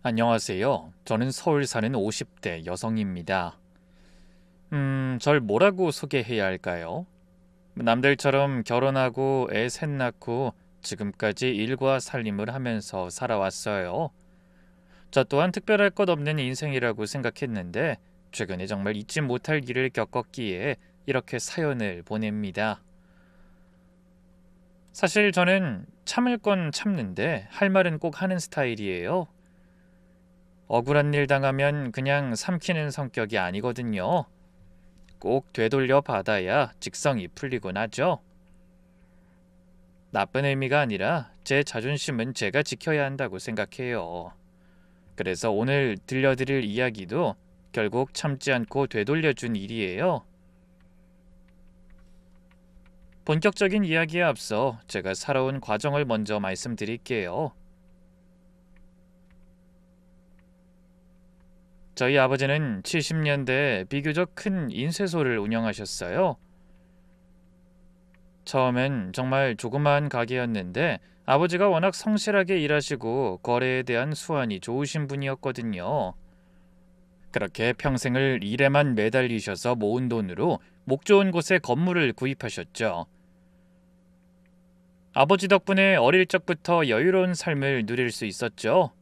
안녕하세요. 저는 서울 사는 50대 여성입니다. 절 뭐라고 소개해야 할까요? 남들처럼 결혼하고 애 셋 낳고 지금까지 일과 살림을 하면서 살아왔어요. 저 또한 특별할 것 없는 인생이라고 생각했는데 최근에 정말 잊지 못할 일을 겪었기에 이렇게 사연을 보냅니다. 사실 저는 참을 건 참는데 할 말은 꼭 하는 스타일이에요. 억울한 일 당하면 그냥 삼키는 성격이 아니거든요. 꼭 되돌려 받아야 직성이 풀리곤 하죠. 나쁜 의미가 아니라 제 자존심은 제가 지켜야 한다고 생각해요. 그래서 오늘 들려드릴 이야기도 결국 참지 않고 되돌려준 일이에요. 본격적인 이야기에 앞서 제가 살아온 과정을 먼저 말씀드릴게요. 저희 아버지는 70년대 비교적 큰 인쇄소를 운영하셨어요. 처음엔 정말 조그마한 가게였는데 아버지가 워낙 성실하게 일하시고 거래에 대한 수완이 좋으신 분이었거든요. 그렇게 평생을 일에만 매달리셔서 모은 돈으로 목 좋은 곳에 건물을 구입하셨죠. 아버지 덕분에 어릴 적부터 여유로운 삶을 누릴 수 있었죠.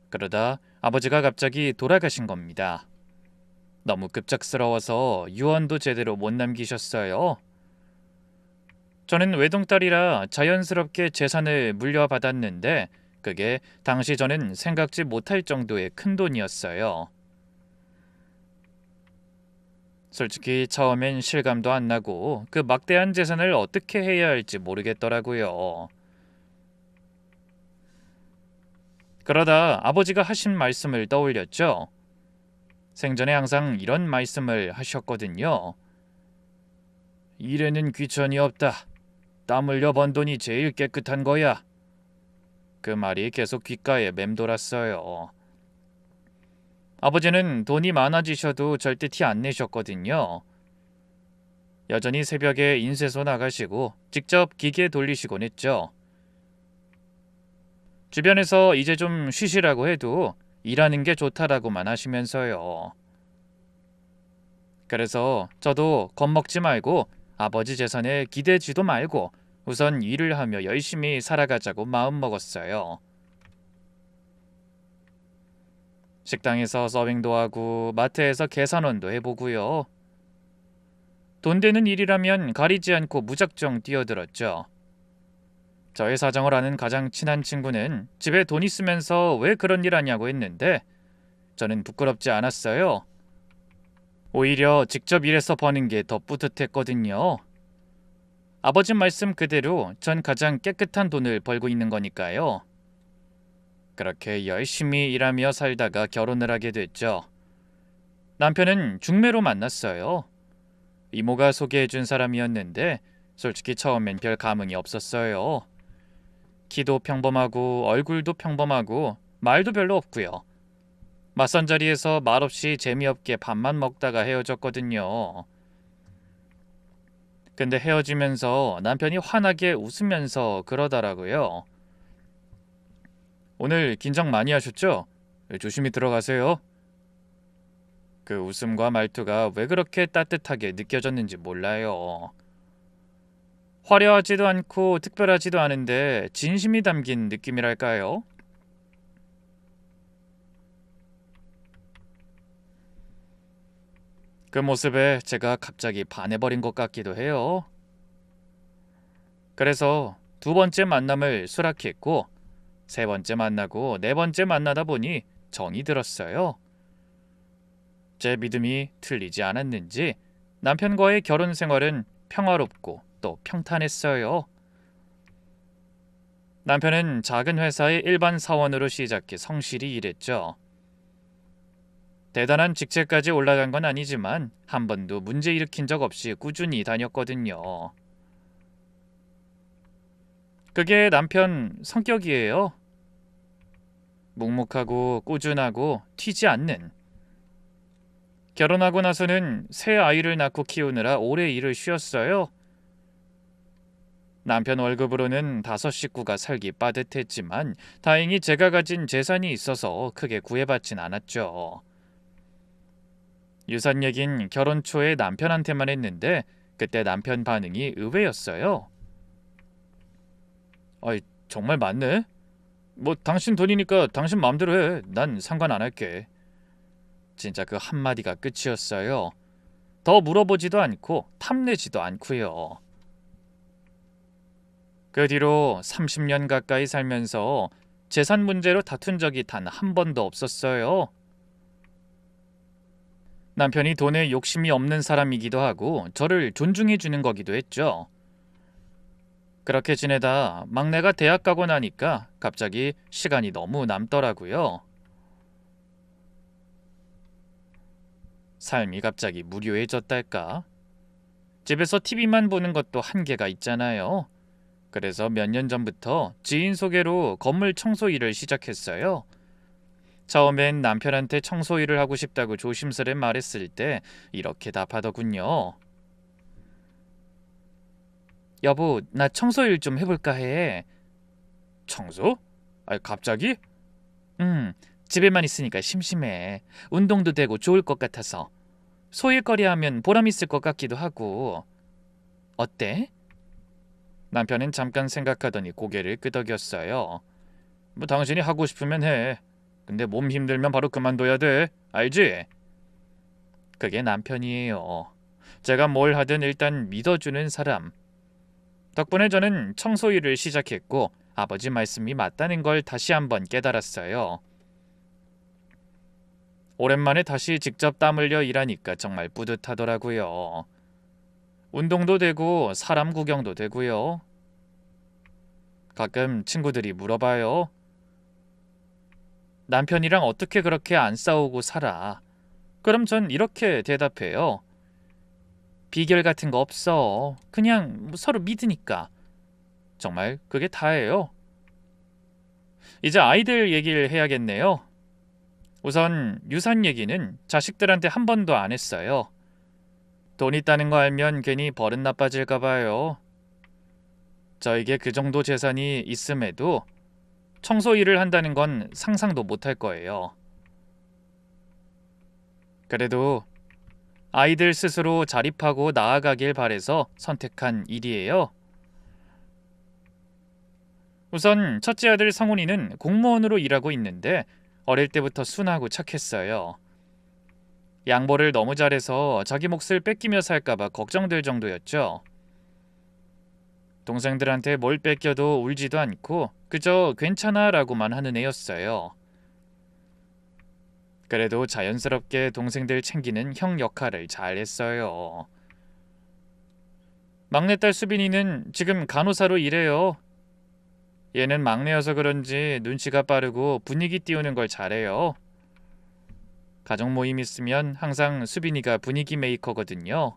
그러다 아버지가 갑자기 돌아가신 겁니다. 너무 급작스러워서 유언도 제대로 못 남기셨어요. 저는 외동딸이라 자연스럽게 재산을 물려받았는데 그게 당시 저는 생각지 못할 정도의 큰 돈이었어요. 솔직히 처음엔 실감도 안 나고 그 막대한 재산을 어떻게 해야 할지 모르겠더라고요. 그러다 아버지가 하신 말씀을 떠올렸죠. 생전에 항상 이런 말씀을 하셨거든요. 일에는 귀천이 없다. 땀 흘려 번 돈이 제일 깨끗한 거야. 그 말이 계속 귓가에 맴돌았어요. 아버지는 돈이 많아지셔도 절대 티 안 내셨거든요. 여전히 새벽에 인쇄소 나가시고 직접 기계 돌리시곤 했죠. 주변에서 이제 좀 쉬시라고 해도 일하는 게 좋다라고만 하시면서요. 그래서 저도 겁먹지 말고 아버지 재산에 기대지도 말고 우선 일을 하며 열심히 살아가자고 마음먹었어요. 식당에서 서빙도 하고 마트에서 계산원도 해보고요. 돈 되는 일이라면 가리지 않고 무작정 뛰어들었죠. 저의 사정을 아는 가장 친한 친구는 집에 돈 있으면서 왜 그런 일 하냐고 했는데 저는 부끄럽지 않았어요. 오히려 직접 일해서 버는 게 더 뿌듯했거든요. 아버지 말씀 그대로 전 가장 깨끗한 돈을 벌고 있는 거니까요. 그렇게 열심히 일하며 살다가 결혼을 하게 됐죠. 남편은 중매로 만났어요. 이모가 소개해준 사람이었는데 솔직히 처음엔 별 감흥이 없었어요. 키도 평범하고 얼굴도 평범하고 말도 별로 없고요. 맞선 자리에서 말없이 재미없게 밥만 먹다가 헤어졌거든요. 근데 헤어지면서 남편이 환하게 웃으면서 그러더라고요. 오늘 긴장 많이 하셨죠? 조심히 들어가세요. 그 웃음과 말투가 왜 그렇게 따뜻하게 느껴졌는지 몰라요. 화려하지도 않고 특별하지도 않은데 진심이 담긴 느낌이랄까요? 그 모습에 제가 갑자기 반해버린 것 같기도 해요. 그래서 두 번째 만남을 수락했고 세 번째 만나고 네 번째 만나다 보니 정이 들었어요. 제 믿음이 틀리지 않았는지 남편과의 결혼 생활은 평화롭고 또 평탄했어요. 남편은 작은 회사의 일반 사원으로 시작해 성실히 일했죠. 대단한 직책까지 올라간 건 아니지만 한 번도 문제 일으킨 적 없이 꾸준히 다녔거든요. 그게 남편 성격이에요. 묵묵하고 꾸준하고 튀지 않는. 결혼하고 나서는 새 아이를 낳고 키우느라 오래 일을 쉬었어요. 남편 월급으로는 5식구가 살기 빠듯했지만 다행히 제가 가진 재산이 있어서 크게 구애받진 않았죠. 유산 얘긴 결혼 초에 남편한테만 했는데 그때 남편 반응이 의외였어요. 아이, 정말 많네? 뭐 당신 돈이니까 당신 마음대로 해. 난 상관 안 할게. 진짜 그 한마디가 끝이었어요. 더 물어보지도 않고 탐내지도 않고요. 그 뒤로 30년 가까이 살면서 재산 문제로 다툰 적이 단 한 번도 없었어요. 남편이 돈에 욕심이 없는 사람이기도 하고 저를 존중해 주는 거기도 했죠. 그렇게 지내다 막내가 대학 가고 나니까 갑자기 시간이 너무 남더라고요. 삶이 갑자기 무료해졌달까? 집에서 TV만 보는 것도 한계가 있잖아요. 그래서 몇 년 전부터 지인 소개로 건물 청소 일을 시작했어요. 처음엔 남편한테 청소 일을 하고 싶다고 조심스레 말했을 때 이렇게 답하더군요. 여보, 나 청소 일 좀 해볼까 해. 청소? 아, 갑자기? 응, 집에만 있으니까 심심해. 운동도 되고 좋을 것 같아서. 소일거리 하면 보람 있을 것 같기도 하고. 어때? 남편은 잠깐 생각하더니 고개를 끄덕였어요. 뭐 당신이 하고 싶으면 해. 근데 몸 힘들면 바로 그만둬야 돼. 알지? 그게 남편이에요. 제가 뭘 하든 일단 믿어주는 사람. 덕분에 저는 청소 일을 시작했고 아버지 말씀이 맞다는 걸 다시 한번 깨달았어요. 오랜만에 다시 직접 땀 흘려 일하니까 정말 뿌듯하더라고요. 운동도 되고 사람 구경도 되고요. 가끔 친구들이 물어봐요. 남편이랑 어떻게 그렇게 안 싸우고 살아? 그럼 전 이렇게 대답해요. 비결 같은 거 없어. 그냥 서로 믿으니까. 정말 그게 다예요. 이제 아이들 얘기를 해야겠네요. 우선 유산 얘기는 자식들한테 한 번도 안 했어요. 돈 있다는 거 알면 괜히 버릇 나빠질까 봐요. 저에게 그 정도 재산이 있음에도 청소 일을 한다는 건 상상도 못할 거예요. 그래도 아이들 스스로 자립하고 나아가길 바래서 선택한 일이에요. 우선 첫째 아들 성훈이는 공무원으로 일하고 있는데 어릴 때부터 순하고 착했어요. 양보를 너무 잘해서 자기 몫을 뺏기며 살까봐 걱정될 정도였죠. 동생들한테 뭘 뺏겨도 울지도 않고 그저 괜찮아 라고만 하는 애였어요. 그래도 자연스럽게 동생들 챙기는 형 역할을 잘 했어요. 막내딸 수빈이는 지금 간호사로 일해요. 얘는 막내여서 그런지 눈치가 빠르고 분위기 띄우는 걸 잘해요. 가족 모임 있으면 항상 수빈이가 분위기 메이커거든요.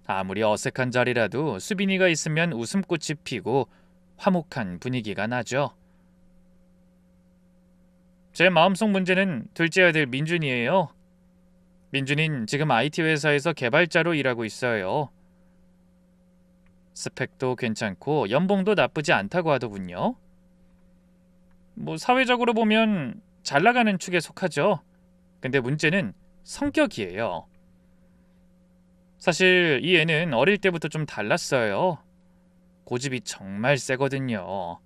아무리 어색한 자리라도 수빈이가 있으면 웃음꽃이 피고 화목한 분위기가 나죠. 제 마음속 문제는 둘째 아들 민준이에요. 민준인 지금 IT 회사에서 개발자로 일하고 있어요. 스펙도 괜찮고 연봉도 나쁘지 않다고 하더군요. 뭐 사회적으로 보면 잘 나가는 축에 속하죠. 근데 문제는 성격이에요. 사실 이 애는 어릴 때부터 좀 달랐어요. 고집이 정말 세거든요.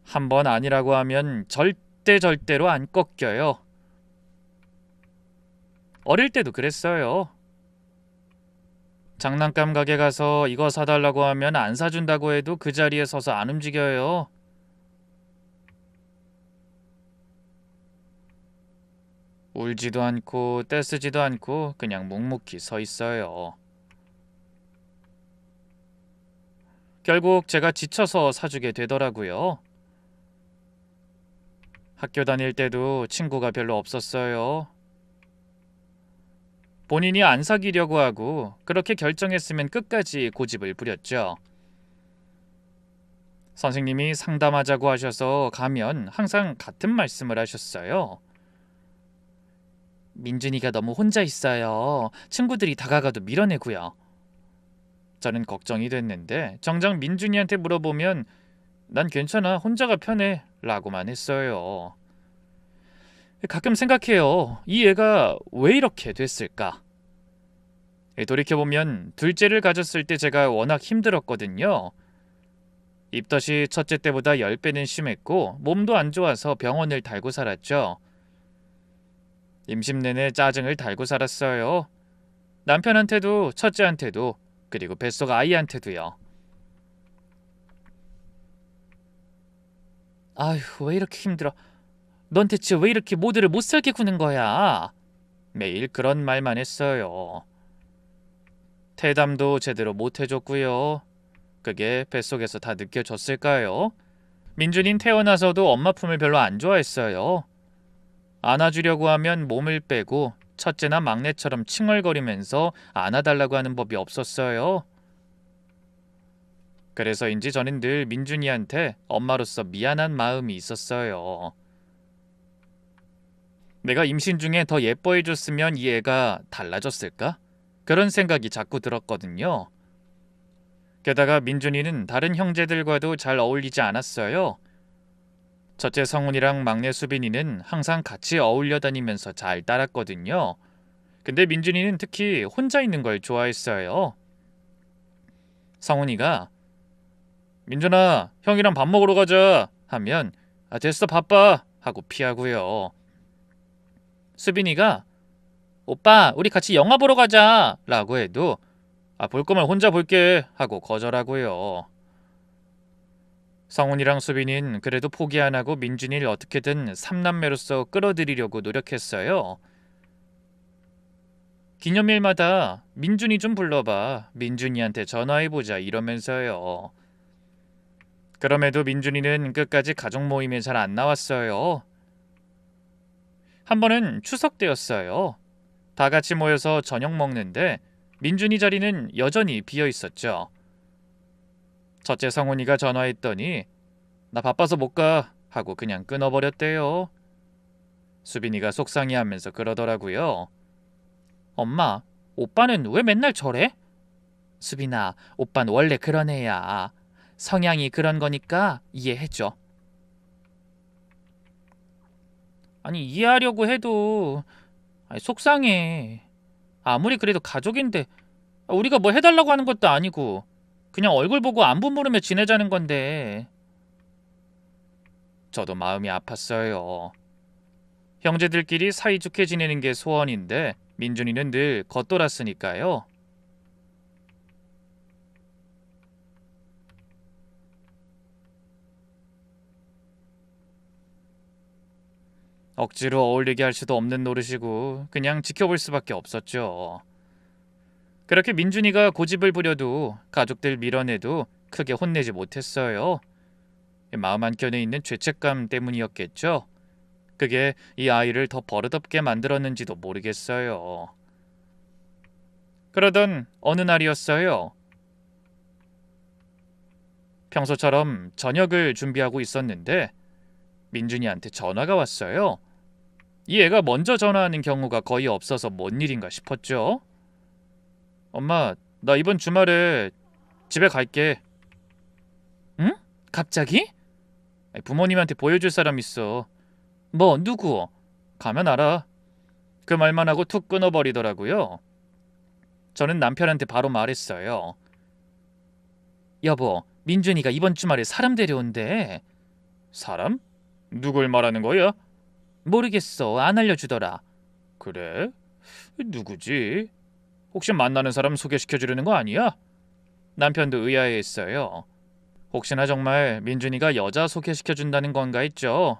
한 번 아니라고 하면 절대로 안 꺾여요. 어릴 때도 그랬어요. 장난감 가게 가서 이거 사달라고 하면 안 사준다고 해도 그 자리에 서서 안 움직여요. 울지도 않고 떼쓰지도 않고 그냥 묵묵히 서 있어요. 결국 제가 지쳐서 사주게 되더라고요. 학교 다닐 때도 친구가 별로 없었어요. 본인이 안 사귀려고 하고 그렇게 결정했으면 끝까지 고집을 부렸죠. 선생님이 상담하자고 하셔서 가면 항상 같은 말씀을 하셨어요. 민준이가 너무 혼자 있어요. 친구들이 다가가도 밀어내고요. 저는 걱정이 됐는데 정작 민준이한테 물어보면 난 괜찮아, 혼자가 편해 라고만 했어요. 가끔 생각해요. 이 애가 왜 이렇게 됐을까? 돌이켜보면 둘째를 가졌을 때 제가 워낙 힘들었거든요. 입덧이 첫째 때보다 10배는 심했고 몸도 안 좋아서 병원을 달고 살았죠. 임신 내내 짜증을 달고 살았어요. 남편한테도 첫째한테도 그리고 뱃속 아이한테도요. 아휴, 왜 이렇게 힘들어. 넌 대체 왜 이렇게 모두를 못살게 구는 거야? 매일 그런 말만 했어요. 태담도 제대로 못 해줬고요. 그게 뱃속에서 다 느껴졌을까요? 민준인 태어나서도 엄마 품을 별로 안 좋아했어요. 안아주려고 하면 몸을 빼고 첫째나 막내처럼 칭얼거리면서 안아달라고 하는 법이 없었어요. 그래서인지 저는 늘 민준이한테 엄마로서 미안한 마음이 있었어요. 내가 임신 중에 더 예뻐해줬으면 이 애가 달라졌을까? 그런 생각이 자꾸 들었거든요. 게다가 민준이는 다른 형제들과도 잘 어울리지 않았어요. 첫째 성훈이랑 막내 수빈이는 항상 같이 어울려 다니면서 잘 따랐거든요. 근데 민준이는 특히 혼자 있는 걸 좋아했어요. 성훈이가 민준아, 형이랑 밥 먹으러 가자 하면 됐어, 바빠 하고 피하고요. 수빈이가 오빠, 우리 같이 영화 보러 가자 라고 해도 볼 거면 혼자 볼게 하고 거절하고요. 성훈이랑 수빈이는 그래도 포기 안 하고 민준이를 어떻게든 삼남매로서 끌어들이려고 노력했어요. 기념일마다 민준이 좀 불러봐, 민준이한테 전화해보자 이러면서요. 그럼에도 민준이는 끝까지 가족 모임에 잘 안 나왔어요. 한 번은 추석 때였어요. 다 같이 모여서 저녁 먹는데 민준이 자리는 여전히 비어 있었죠. 첫째 성훈이가 전화했더니 나 바빠서 못 가 하고 그냥 끊어버렸대요. 수빈이가 속상해하면서 그러더라고요. 엄마, 오빠는 왜 맨날 저래? 수빈아, 오빠는 원래 그런 애야. 성향이 그런 거니까 이해해줘. 아니, 이해하려고 해도 속상해. 아무리 그래도 가족인데 우리가 뭐 해달라고 하는 것도 아니고 그냥 얼굴 보고 안부 물으며 지내자는 건데. 저도 마음이 아팠어요. 형제들끼리 사이좋게 지내는 게 소원인데 민준이는 늘 겉돌았으니까요. 억지로 어울리게 할 수도 없는 노릇이고 그냥 지켜볼 수밖에 없었죠. 그렇게 민준이가 고집을 부려도 가족들 밀어내도 크게 혼내지 못했어요. 마음 한켠에 있는 죄책감 때문이었겠죠. 그게 이 아이를 더 버릇없게 만들었는지도 모르겠어요. 그러던 어느 날이었어요. 평소처럼 저녁을 준비하고 있었는데 민준이한테 전화가 왔어요. 이 애가 먼저 전화하는 경우가 거의 없어서 뭔 일인가 싶었죠. 엄마, 나 이번 주말에 집에 갈게. 응? 갑자기? 부모님한테 보여줄 사람 있어. 뭐, 누구? 가면 알아. 그 말만 하고 툭 끊어버리더라고요. 저는 남편한테 바로 말했어요. 여보, 민준이가 이번 주말에 사람 데려온대. 사람? 누굴 말하는 거야? 모르겠어. 안 알려주더라. 그래? 누구지? 혹시 만나는 사람 소개시켜주려는 거 아니야? 남편도 의아해했어요. 혹시나 정말 민준이가 여자 소개시켜준다는 건가 했죠.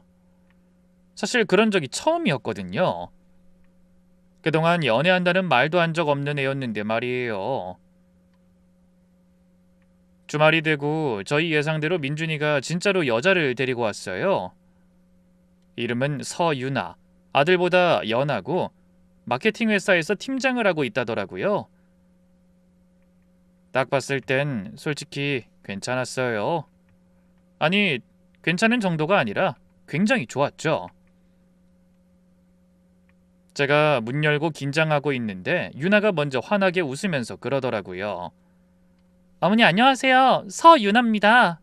사실 그런 적이 처음이었거든요. 그동안 연애한다는 말도 한 적 없는 애였는데 말이에요. 주말이 되고 저희 예상대로 민준이가 진짜로 여자를 데리고 왔어요. 이름은 서유나. 아들보다 연하고 마케팅 회사에서 팀장을 하고 있다더라고요. 딱 봤을 땐 솔직히 괜찮았어요. 아니, 괜찮은 정도가 아니라 굉장히 좋았죠. 제가 문 열고 긴장하고 있는데 유나가 먼저 환하게 웃으면서 그러더라고요. 어머니 안녕하세요. 서윤아입니다.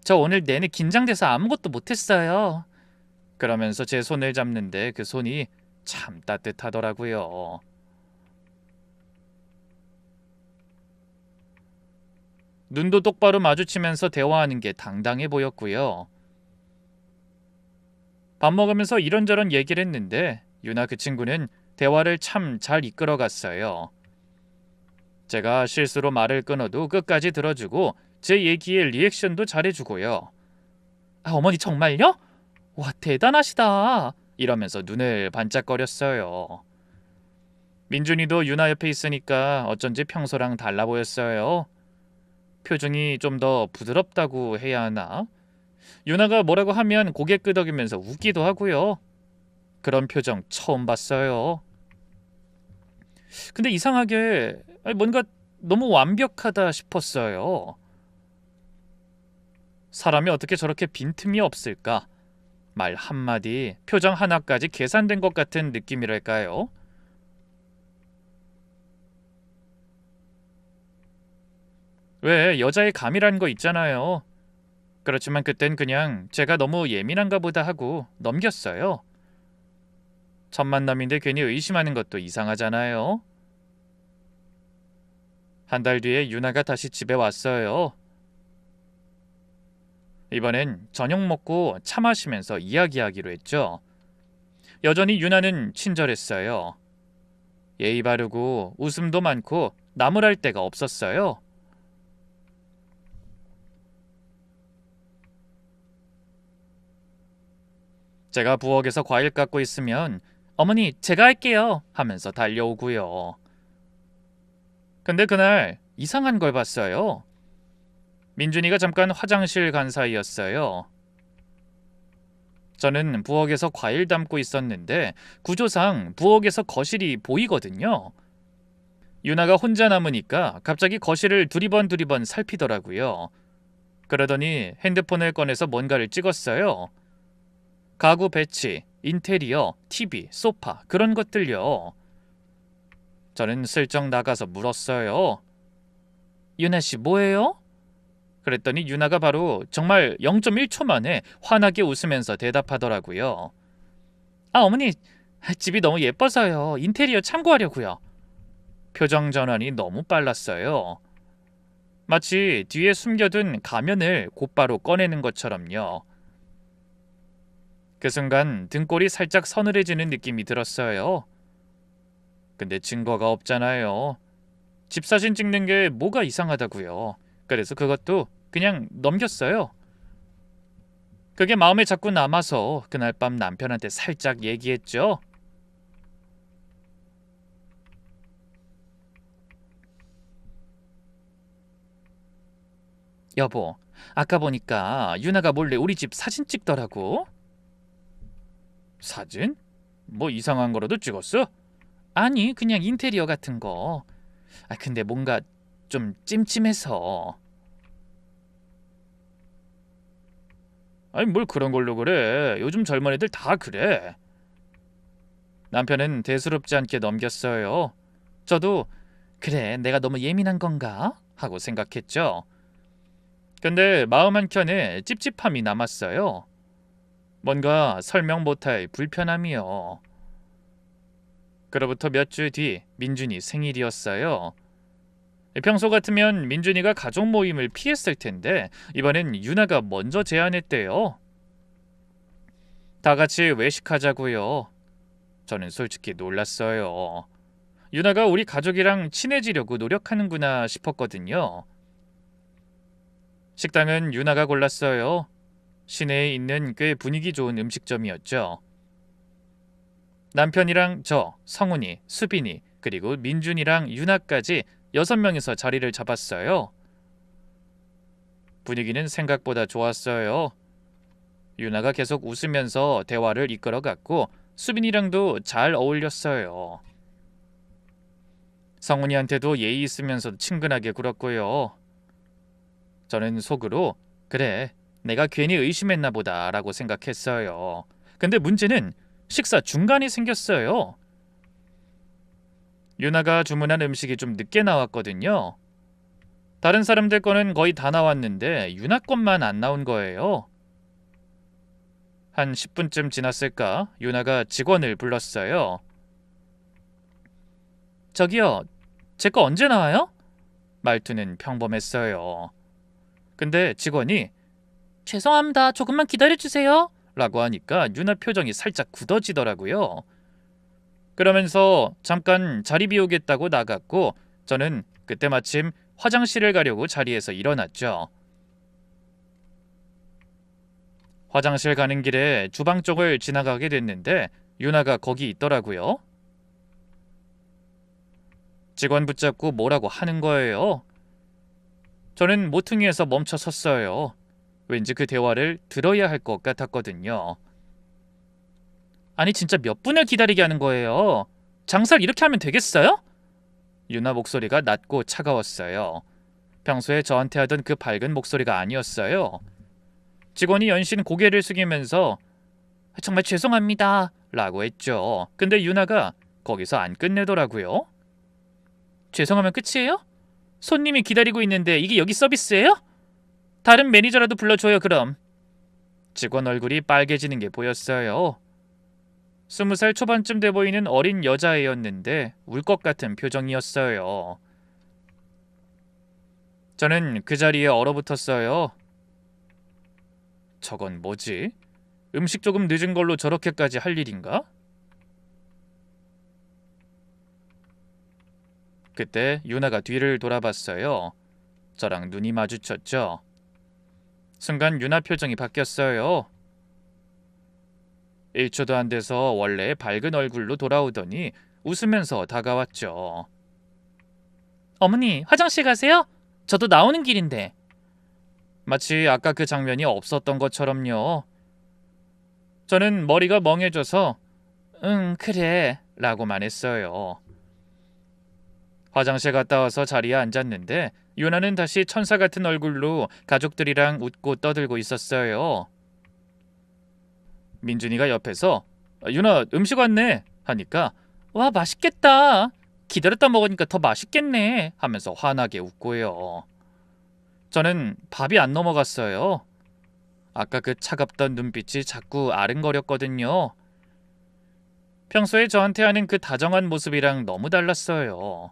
저 오늘 내내 긴장돼서 아무것도 못했어요. 그러면서 제 손을 잡는데 그 손이 참 따뜻하더라고요. 눈도 똑바로 마주치면서 대화하는 게 당당해 보였고요. 밥 먹으면서 이런저런 얘기를 했는데 유나 그 친구는 대화를 참 잘 이끌어갔어요. 제가 실수로 말을 끊어도 끝까지 들어주고 제 얘기에 리액션도 잘해주고요. 아, 어머니 정말요? 와, 대단하시다. 이러면서 눈을 반짝거렸어요. 민준이도 유나 옆에 있으니까 어쩐지 평소랑 달라 보였어요. 표정이 좀 더 부드럽다고 해야 하나? 유나가 뭐라고 하면 고개 끄덕이면서 웃기도 하고요. 그런 표정 처음 봤어요. 근데 이상하게 뭔가 너무 완벽하다 싶었어요. 사람이 어떻게 저렇게 빈틈이 없을까? 말 한마디, 표정 하나까지 계산된 것 같은 느낌이랄까요? 왜 여자의 감이라는 거 있잖아요. 그렇지만 그땐 그냥 제가 너무 예민한가 보다 하고 넘겼어요. 첫 만남인데 괜히 의심하는 것도 이상하잖아요. 한 달 뒤에 유나가 다시 집에 왔어요. 이번엔 저녁 먹고 차 마시면서 이야기하기로 했죠. 여전히 유나는 친절했어요. 예의 바르고 웃음도 많고 나무랄 데가 없었어요. 제가 부엌에서 과일 깎고 있으면 어머니 제가 할게요 하면서 달려오고요. 근데 그날 이상한 걸 봤어요. 민준이가 잠깐 화장실 간 사이였어요. 저는 부엌에서 과일 담고 있었는데 구조상 부엌에서 거실이 보이거든요. 유나가 혼자 남으니까 갑자기 거실을 두리번 살피더라고요. 그러더니 핸드폰을 꺼내서 뭔가를 찍었어요. 가구 배치, 인테리어, TV, 소파 그런 것들요. 저는 슬쩍 나가서 물었어요. 유나씨 뭐예요? 그랬더니 유나가 바로 정말 0.1초 만에 환하게 웃으면서 대답하더라고요. 아, 어머니 집이 너무 예뻐서요. 인테리어 참고하려고요. 표정 전환이 너무 빨랐어요. 마치 뒤에 숨겨둔 가면을 곧바로 꺼내는 것처럼요. 그 순간 등골이 살짝 서늘해지는 느낌이 들었어요. 근데 증거가 없잖아요. 집 사진 찍는 게 뭐가 이상하다고요. 그래서 그것도 그냥 넘겼어요. 그게 마음에 자꾸 남아서 그날 밤 남편한테 살짝 얘기했죠. 여보, 아까 보니까 유나가 몰래 우리 집 사진 찍더라고. 사진? 뭐 이상한 거라도 찍었어? 아니, 그냥 인테리어 같은 거. 아, 근데 뭔가 좀 찜찜해서. 아니, 뭘 그런 걸로 그래. 요즘 젊은 애들 다 그래. 남편은 대수롭지 않게 넘겼어요. 저도 그래, 내가 너무 예민한 건가? 하고 생각했죠. 근데 마음 한켠에 찝찝함이 남았어요. 뭔가 설명 못할 불편함이요. 그로부터 몇 주 뒤 민준이 생일이었어요. 평소 같으면 민준이가 가족 모임을 피했을 텐데 이번엔 유나가 먼저 제안했대요. 다 같이 외식하자고요. 저는 솔직히 놀랐어요. 유나가 우리 가족이랑 친해지려고 노력하는구나 싶었거든요. 식당은 유나가 골랐어요. 시내에 있는 꽤 분위기 좋은 음식점이었죠. 남편이랑 저, 성훈이, 수빈이, 그리고 민준이랑 유나까지 6명이서 자리를 잡았어요. 분위기는 생각보다 좋았어요. 유나가 계속 웃으면서 대화를 이끌어갔고 수빈이랑도 잘 어울렸어요. 성훈이한테도 예의 있으면서 친근하게 굴었고요. 저는 속으로 그래, 내가 괜히 의심했나 보다 라고 생각했어요. 근데 문제는 식사 중간에 생겼어요. 유나가 주문한 음식이 좀 늦게 나왔거든요. 다른 사람들 거는 거의 다 나왔는데 유나 것만 안 나온 거예요. 한 10분쯤 지났을까 유나가 직원을 불렀어요. 저기요, 제 거 언제 나와요? 말투는 평범했어요. 근데 직원이 죄송합니다, 조금만 기다려주세요 라고 하니까 유나 표정이 살짝 굳어지더라고요. 그러면서 잠깐 자리 비우겠다고 나갔고 저는 그때 마침 화장실을 가려고 자리에서 일어났죠. 화장실 가는 길에 주방 쪽을 지나가게 됐는데 유나가 거기 있더라고요. 직원 붙잡고 뭐라고 하는 거예요. 저는 모퉁이에서 멈춰 섰어요. 왠지 그 대화를 들어야 할 것 같았거든요. 아니 진짜 몇 분을 기다리게 하는 거예요. 장사를 이렇게 하면 되겠어요? 유나 목소리가 낮고 차가웠어요. 평소에 저한테 하던 그 밝은 목소리가 아니었어요. 직원이 연신 고개를 숙이면서 정말 죄송합니다 라고 했죠. 근데 유나가 거기서 안 끝내더라고요. 죄송하면 끝이에요? 손님이 기다리고 있는데 이게 여기 서비스예요? 다른 매니저라도 불러줘요 그럼. 직원 얼굴이 빨개지는 게 보였어요. 20살 초반쯤 돼 보이는 어린 여자애였는데 울 것 같은 표정이었어요. 저는 그 자리에 얼어붙었어요. 저건 뭐지? 음식 조금 늦은 걸로 저렇게까지 할 일인가? 그때 유나가 뒤를 돌아봤어요. 저랑 눈이 마주쳤죠. 순간 유나 표정이 바뀌었어요. 1초도 안 돼서 원래 밝은 얼굴로 돌아오더니 웃으면서 다가왔죠. 어머니, 화장실 가세요? 저도 나오는 길인데. 마치 아까 그 장면이 없었던 것처럼요. 저는 머리가 멍해져서 응, 그래 라고만 했어요. 화장실 갔다 와서 자리에 앉았는데 유나는 다시 천사 같은 얼굴로 가족들이랑 웃고 떠들고 있었어요. 민준이가 옆에서 유나 음식 왔네 하니까 와 맛있겠다. 기다렸다 먹으니까 더 맛있겠네 하면서 환하게 웃고요. 저는 밥이 안 넘어갔어요. 아까 그 차갑던 눈빛이 자꾸 아른거렸거든요. 평소에 저한테 하는 그 다정한 모습이랑 너무 달랐어요.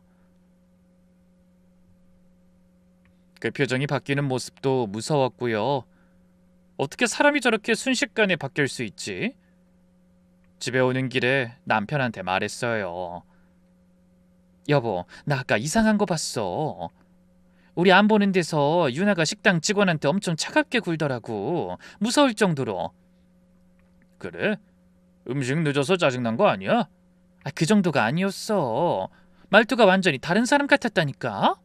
그 표정이 바뀌는 모습도 무서웠고요. 어떻게 사람이 저렇게 순식간에 바뀔 수 있지? 집에 오는 길에 남편한테 말했어요. 여보, 나 아까 이상한 거 봤어. 우리 안 보는 데서 유나가 식당 직원한테 엄청 차갑게 굴더라고. 무서울 정도로. 그래? 음식 늦어서 짜증난 거 아니야? 그 정도가 아니었어. 말투가 완전히 다른 사람 같았다니까?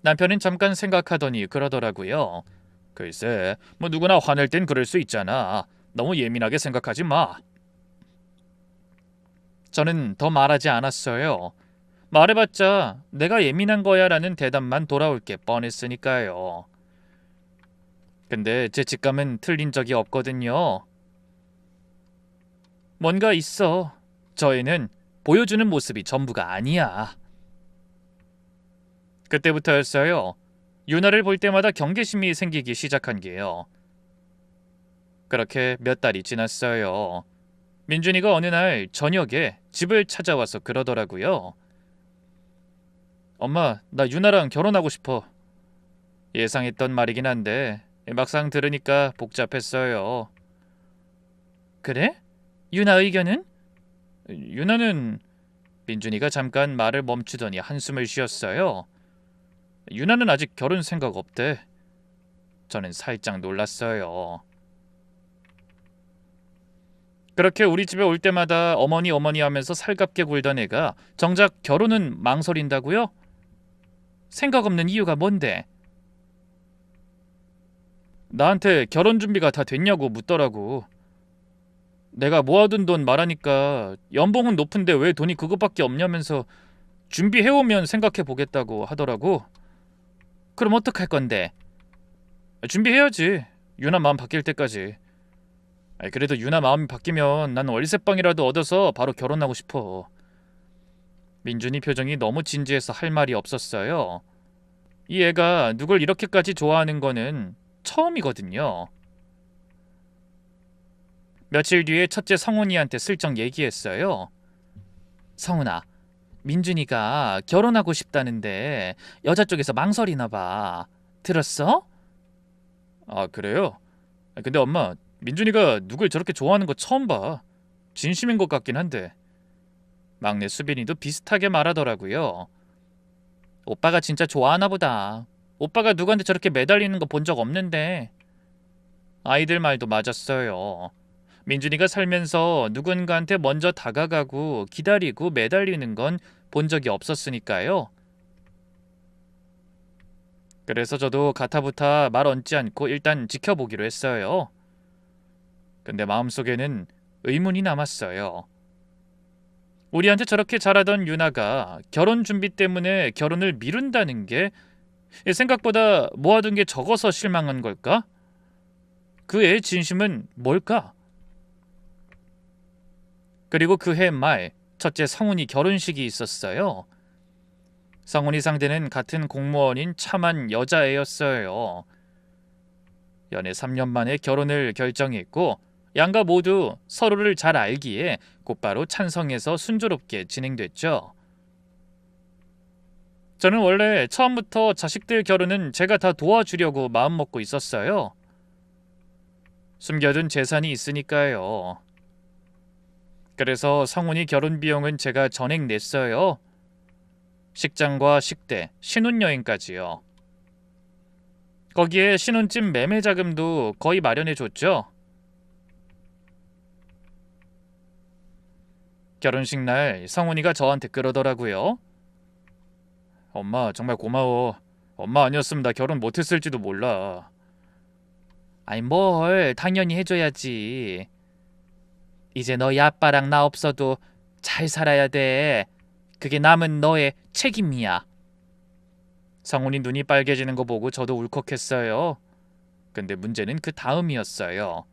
남편은 잠깐 생각하더니 그러더라고요. 글쎄, 뭐 누구나 화낼 땐 그럴 수 있잖아. 너무 예민하게 생각하지 마. 저는 더 말하지 않았어요. 말해봤자 내가 예민한 거야 라는 대답만 돌아올 게 뻔했으니까요. 근데 제 직감은 틀린 적이 없거든요. 뭔가 있어. 저 애는 보여주는 모습이 전부가 아니야. 그때부터였어요. 유나를 볼 때마다 경계심이 생기기 시작한 게요. 그렇게 몇 달이 지났어요. 민준이가 어느 날 저녁에 집을 찾아와서 그러더라고요. 엄마, 나 유나랑 결혼하고 싶어. 예상했던 말이긴 한데 막상 들으니까 복잡했어요. 그래? 유나 의견은? 유나는... 민준이가 잠깐 말을 멈추더니 한숨을 쉬었어요. 유나는 아직 결혼 생각 없대. 저는 살짝 놀랐어요. 그렇게 우리 집에 올 때마다 어머니 어머니 하면서 살갑게 굴던 애가 정작 결혼은 망설인다고요? 생각 없는 이유가 뭔데? 나한테 결혼 준비가 다 됐냐고 묻더라고. 내가 모아둔 돈 말하니까 연봉은 높은데 왜 돈이 그것밖에 없냐면서 준비해오면 생각해보겠다고 하더라고. 그럼 어떡할 건데? 준비해야지. 유나 마음 바뀔 때까지. 그래도 유나 마음이 바뀌면 난 월세방이라도 얻어서 바로 결혼하고 싶어. 민준이 표정이 너무 진지해서 할 말이 없었어요. 이 애가 누굴 이렇게까지 좋아하는 거는 처음이거든요. 며칠 뒤에 첫째 성훈이한테 슬쩍 얘기했어요. 성훈아, 민준이가 결혼하고 싶다는데 여자 쪽에서 망설이나 봐. 들었어? 아, 그래요? 근데 엄마, 민준이가 누굴 저렇게 좋아하는 거 처음 봐. 진심인 것 같긴 한데. 막내 수빈이도 비슷하게 말하더라고요. 오빠가 진짜 좋아하나 보다. 오빠가 누구한테 저렇게 매달리는 거 본 적 없는데. 아이들 말도 맞았어요. 민준이가 살면서 누군가한테 먼저 다가가고 기다리고 매달리는 건 본 적이 없었으니까요. 그래서 저도 가타부타 말 얹지 않고 일단 지켜보기로 했어요. 근데 마음속에는 의문이 남았어요. 우리한테 저렇게 잘하던 유나가 결혼 준비 때문에 결혼을 미룬다는 게 생각보다 모아둔 게 적어서 실망한 걸까? 그 애의 진심은 뭘까? 그리고 그해 말 첫째 성훈이 결혼식이 있었어요. 성훈이 상대는 같은 공무원인 참한 여자애였어요. 연애 3년 만에 결혼을 결정했고 양가 모두 서로를 잘 알기에 곧바로 찬성해서 순조롭게 진행됐죠. 저는 원래 처음부터 자식들 결혼은 제가 다 도와주려고 마음먹고 있었어요. 숨겨둔 재산이 있으니까요. 그래서 성훈이 결혼 비용은 제가 전액 냈어요. 식장과 식대, 신혼여행까지요. 거기에 신혼집 매매 자금도 거의 마련해줬죠. 결혼식 날 성훈이가 저한테 그러더라고요. 엄마 정말 고마워. 엄마 아니었으면 나 결혼 못했을지도 몰라. 아니 뭘 당연히 해줘야지. 이제 너희 아빠랑 나 없어도 잘 살아야 돼. 그게 남은 너의 책임이야. 성훈이 눈이 빨개지는 거 보고 저도 울컥했어요. 근데 문제는 그 다음이었어요.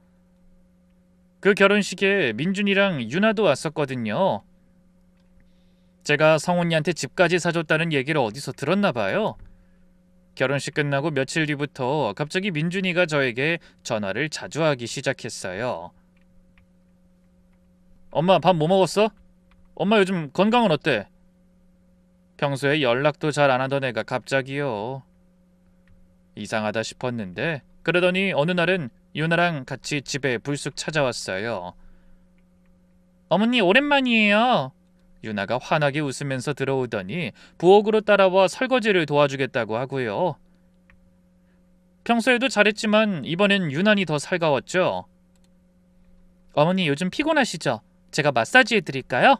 그 결혼식에 민준이랑 유나도 왔었거든요. 제가 성훈이한테 집까지 사줬다는 얘기를 어디서 들었나 봐요. 결혼식 끝나고 며칠 뒤부터 갑자기 민준이가 저에게 전화를 자주 하기 시작했어요. 엄마 밥 뭐 먹었어? 엄마 요즘 건강은 어때? 평소에 연락도 잘 안 하던 애가 갑자기요. 이상하다 싶었는데 그러더니 어느 날은 유나랑 같이 집에 불쑥 찾아왔어요. 어머니 오랜만이에요. 유나가 환하게 웃으면서 들어오더니 부엌으로 따라와 설거지를 도와주겠다고 하고요. 평소에도 잘했지만 이번엔 유난히 더 살가웠죠. 어머니 요즘 피곤하시죠? 제가 마사지 해드릴까요?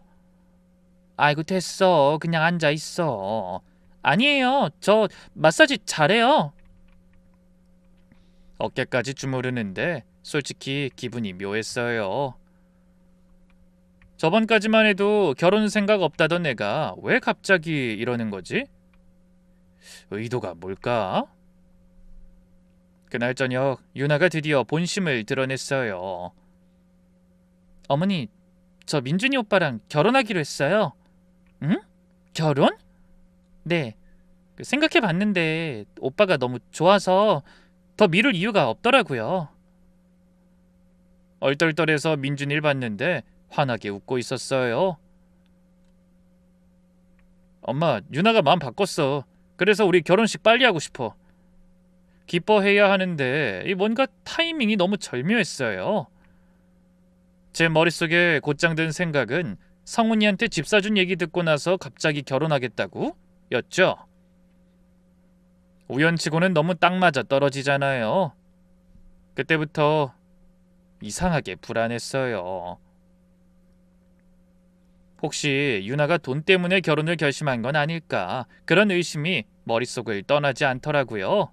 아이고 됐어. 그냥 앉아있어. 아니에요. 저 마사지 잘해요. 어깨까지 주무르는데 솔직히 기분이 묘했어요. 저번까지만 해도 결혼 생각 없다던 애가 왜 갑자기 이러는 거지? 의도가 뭘까? 그날 저녁 유나가 드디어 본심을 드러냈어요. 어머니, 저 민준이 오빠랑 결혼하기로 했어요. 응? 결혼? 네. 생각해봤는데 오빠가 너무 좋아서 더 미룰 이유가 없더라고요. 얼떨떨해서 민준이를 봤는데 환하게 웃고 있었어요. 엄마, 유나가 마음 바꿨어. 그래서 우리 결혼식 빨리 하고 싶어. 기뻐해야 하는데 뭔가 타이밍이 너무 절묘했어요. 제 머릿속에 곧장 든 생각은 성훈이한테 집 사준 얘기 듣고 나서 갑자기 결혼하겠다고? 였죠. 우연치고는 너무 딱 맞아 떨어지잖아요. 그때부터 이상하게 불안했어요. 혹시 유나가 돈 때문에 결혼을 결심한 건 아닐까? 그런 의심이 머릿속을 떠나지 않더라고요.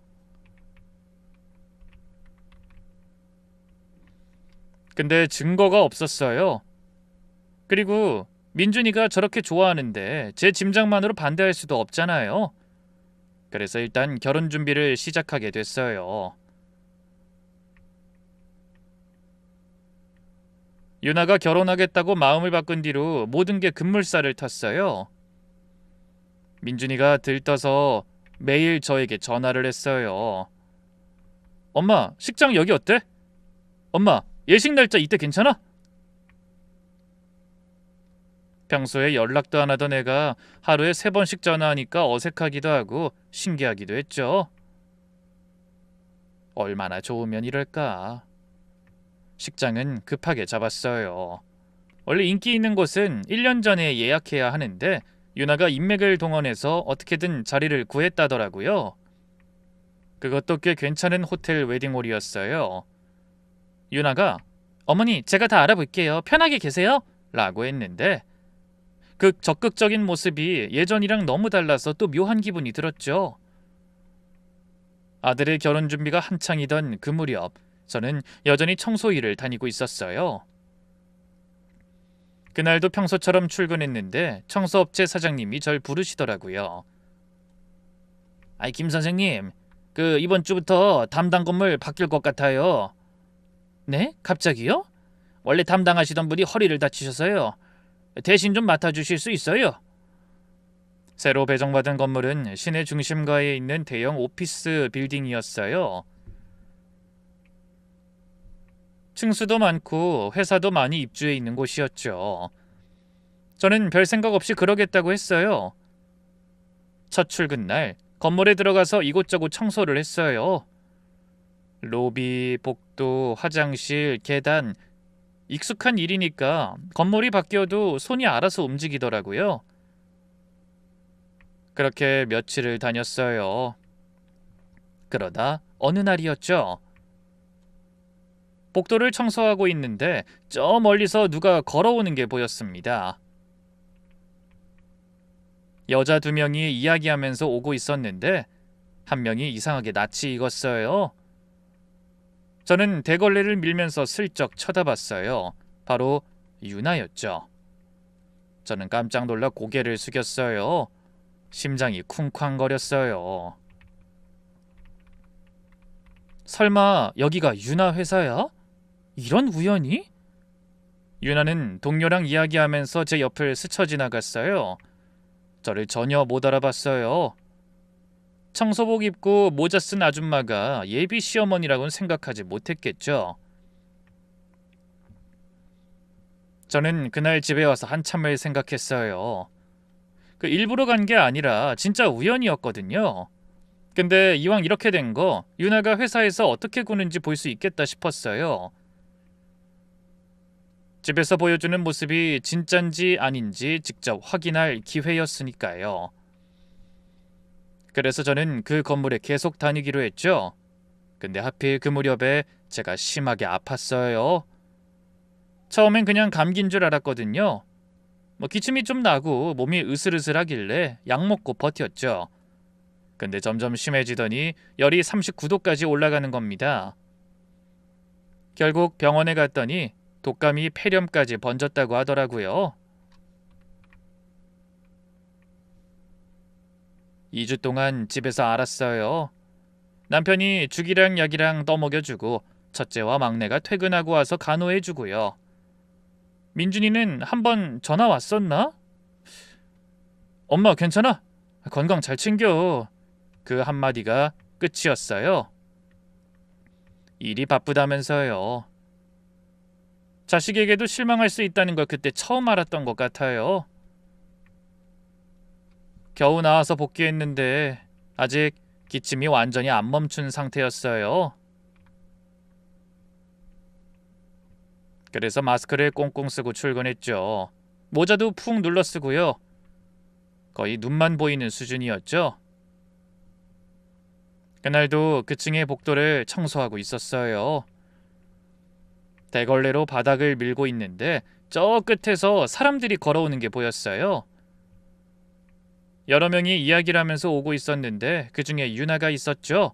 근데 증거가 없었어요. 그리고 민준이가 저렇게 좋아하는데 제 짐작만으로 반대할 수도 없잖아요. 그래서 일단 결혼 준비를 시작하게 됐어요. 유나가 결혼하겠다고 마음을 바꾼 뒤로 모든 게 급물살을 탔어요. 민준이가 들떠서 매일 저에게 전화를 했어요. 엄마, 식장 여기 어때? 엄마, 예식 날짜 이때 괜찮아? 평소에 연락도 안 하던 애가 하루에 3번씩 전화하니까 어색하기도 하고 신기하기도 했죠. 얼마나 좋으면 이럴까. 식장은 급하게 잡았어요. 원래 인기 있는 곳은 1년 전에 예약해야 하는데 유나가 인맥을 동원해서 어떻게든 자리를 구했다더라고요. 그것도 꽤 괜찮은 호텔 웨딩홀이었어요. 유나가 어머니, 제가 다 알아볼게요. 편하게 계세요. 라고 했는데 그 적극적인 모습이 예전이랑 너무 달라서 또 묘한 기분이 들었죠. 아들의 결혼 준비가 한창이던 그 무렵 저는 여전히 청소 일을 다니고 있었어요. 그날도 평소처럼 출근했는데 청소업체 사장님이 절 부르시더라고요. 아이, 김 선생님, 이번 주부터 담당 건물 바뀔 것 같아요. 네? 갑자기요? 원래 담당하시던 분이 허리를 다치셔서요. 대신 좀 맡아주실 수 있어요? 새로 배정받은 건물은 시내 중심가에 있는 대형 오피스 빌딩이었어요. 층수도 많고 회사도 많이 입주해 있는 곳이었죠. 저는 별 생각 없이 그러겠다고 했어요. 첫 출근 날 건물에 들어가서 이곳저곳 청소를 했어요. 로비, 복도, 화장실, 계단. 익숙한 일이니까 건물이 바뀌어도 손이 알아서 움직이더라고요. 그렇게 며칠을 다녔어요. 그러다 어느 날이었죠. 복도를 청소하고 있는데 저 멀리서 누가 걸어오는 게 보였습니다. 여자 2명이 이야기하면서 오고 있었는데 한 명이 이상하게 낯이 익었어요. 저는 대걸레를 밀면서 슬쩍 쳐다봤어요. 바로 유나였죠. 저는 깜짝 놀라 고개를 숙였어요. 심장이 쿵쾅거렸어요. 설마 여기가 유나 회사야? 이런 우연이? 유나는 동료랑 이야기하면서 제 옆을 스쳐 지나갔어요. 저를 전혀 못 알아봤어요. 청소복 입고 모자 쓴 아줌마가 예비 시어머니라고는 생각하지 못했겠죠. 저는 그날 집에 와서 한참을 생각했어요. 일부러 간 게 아니라 진짜 우연이었거든요. 근데 이왕 이렇게 된 거 유나가 회사에서 어떻게 구는지 볼 수 있겠다 싶었어요. 집에서 보여주는 모습이 진짠지 아닌지 직접 확인할 기회였으니까요. 그래서 저는 그 건물에 계속 다니기로 했죠. 근데 하필 그 무렵에 제가 심하게 아팠어요. 처음엔 그냥 감기인 줄 알았거든요. 기침이 좀 나고 몸이 으슬으슬하길래 약 먹고 버텼죠. 근데 점점 심해지더니 열이 39도까지 올라가는 겁니다. 결국 병원에 갔더니 독감이 폐렴까지 번졌다고 하더라고요. 2주 동안 집에서 앓았어요. 남편이 죽이랑 약이랑 떠먹여주고 첫째와 막내가 퇴근하고 와서 간호해주고요. 민준이는 한번 전화 왔었나? 엄마 괜찮아? 건강 잘 챙겨. 그 한마디가 끝이었어요. 일이 바쁘다면서요. 자식에게도 실망할 수 있다는 걸 그때 처음 알았던 것 같아요. 겨우 나와서 복귀했는데 아직 기침이 완전히 안 멈춘 상태였어요. 그래서 마스크를 꽁꽁 쓰고 출근했죠. 모자도 푹 눌러 쓰고요. 거의 눈만 보이는 수준이었죠. 그날도 그 층의 복도를 청소하고 있었어요. 대걸레로 바닥을 밀고 있는데 저 끝에서 사람들이 걸어오는 게 보였어요. 여러 명이 이야기를 하면서 오고 있었는데 그 중에 유나가 있었죠.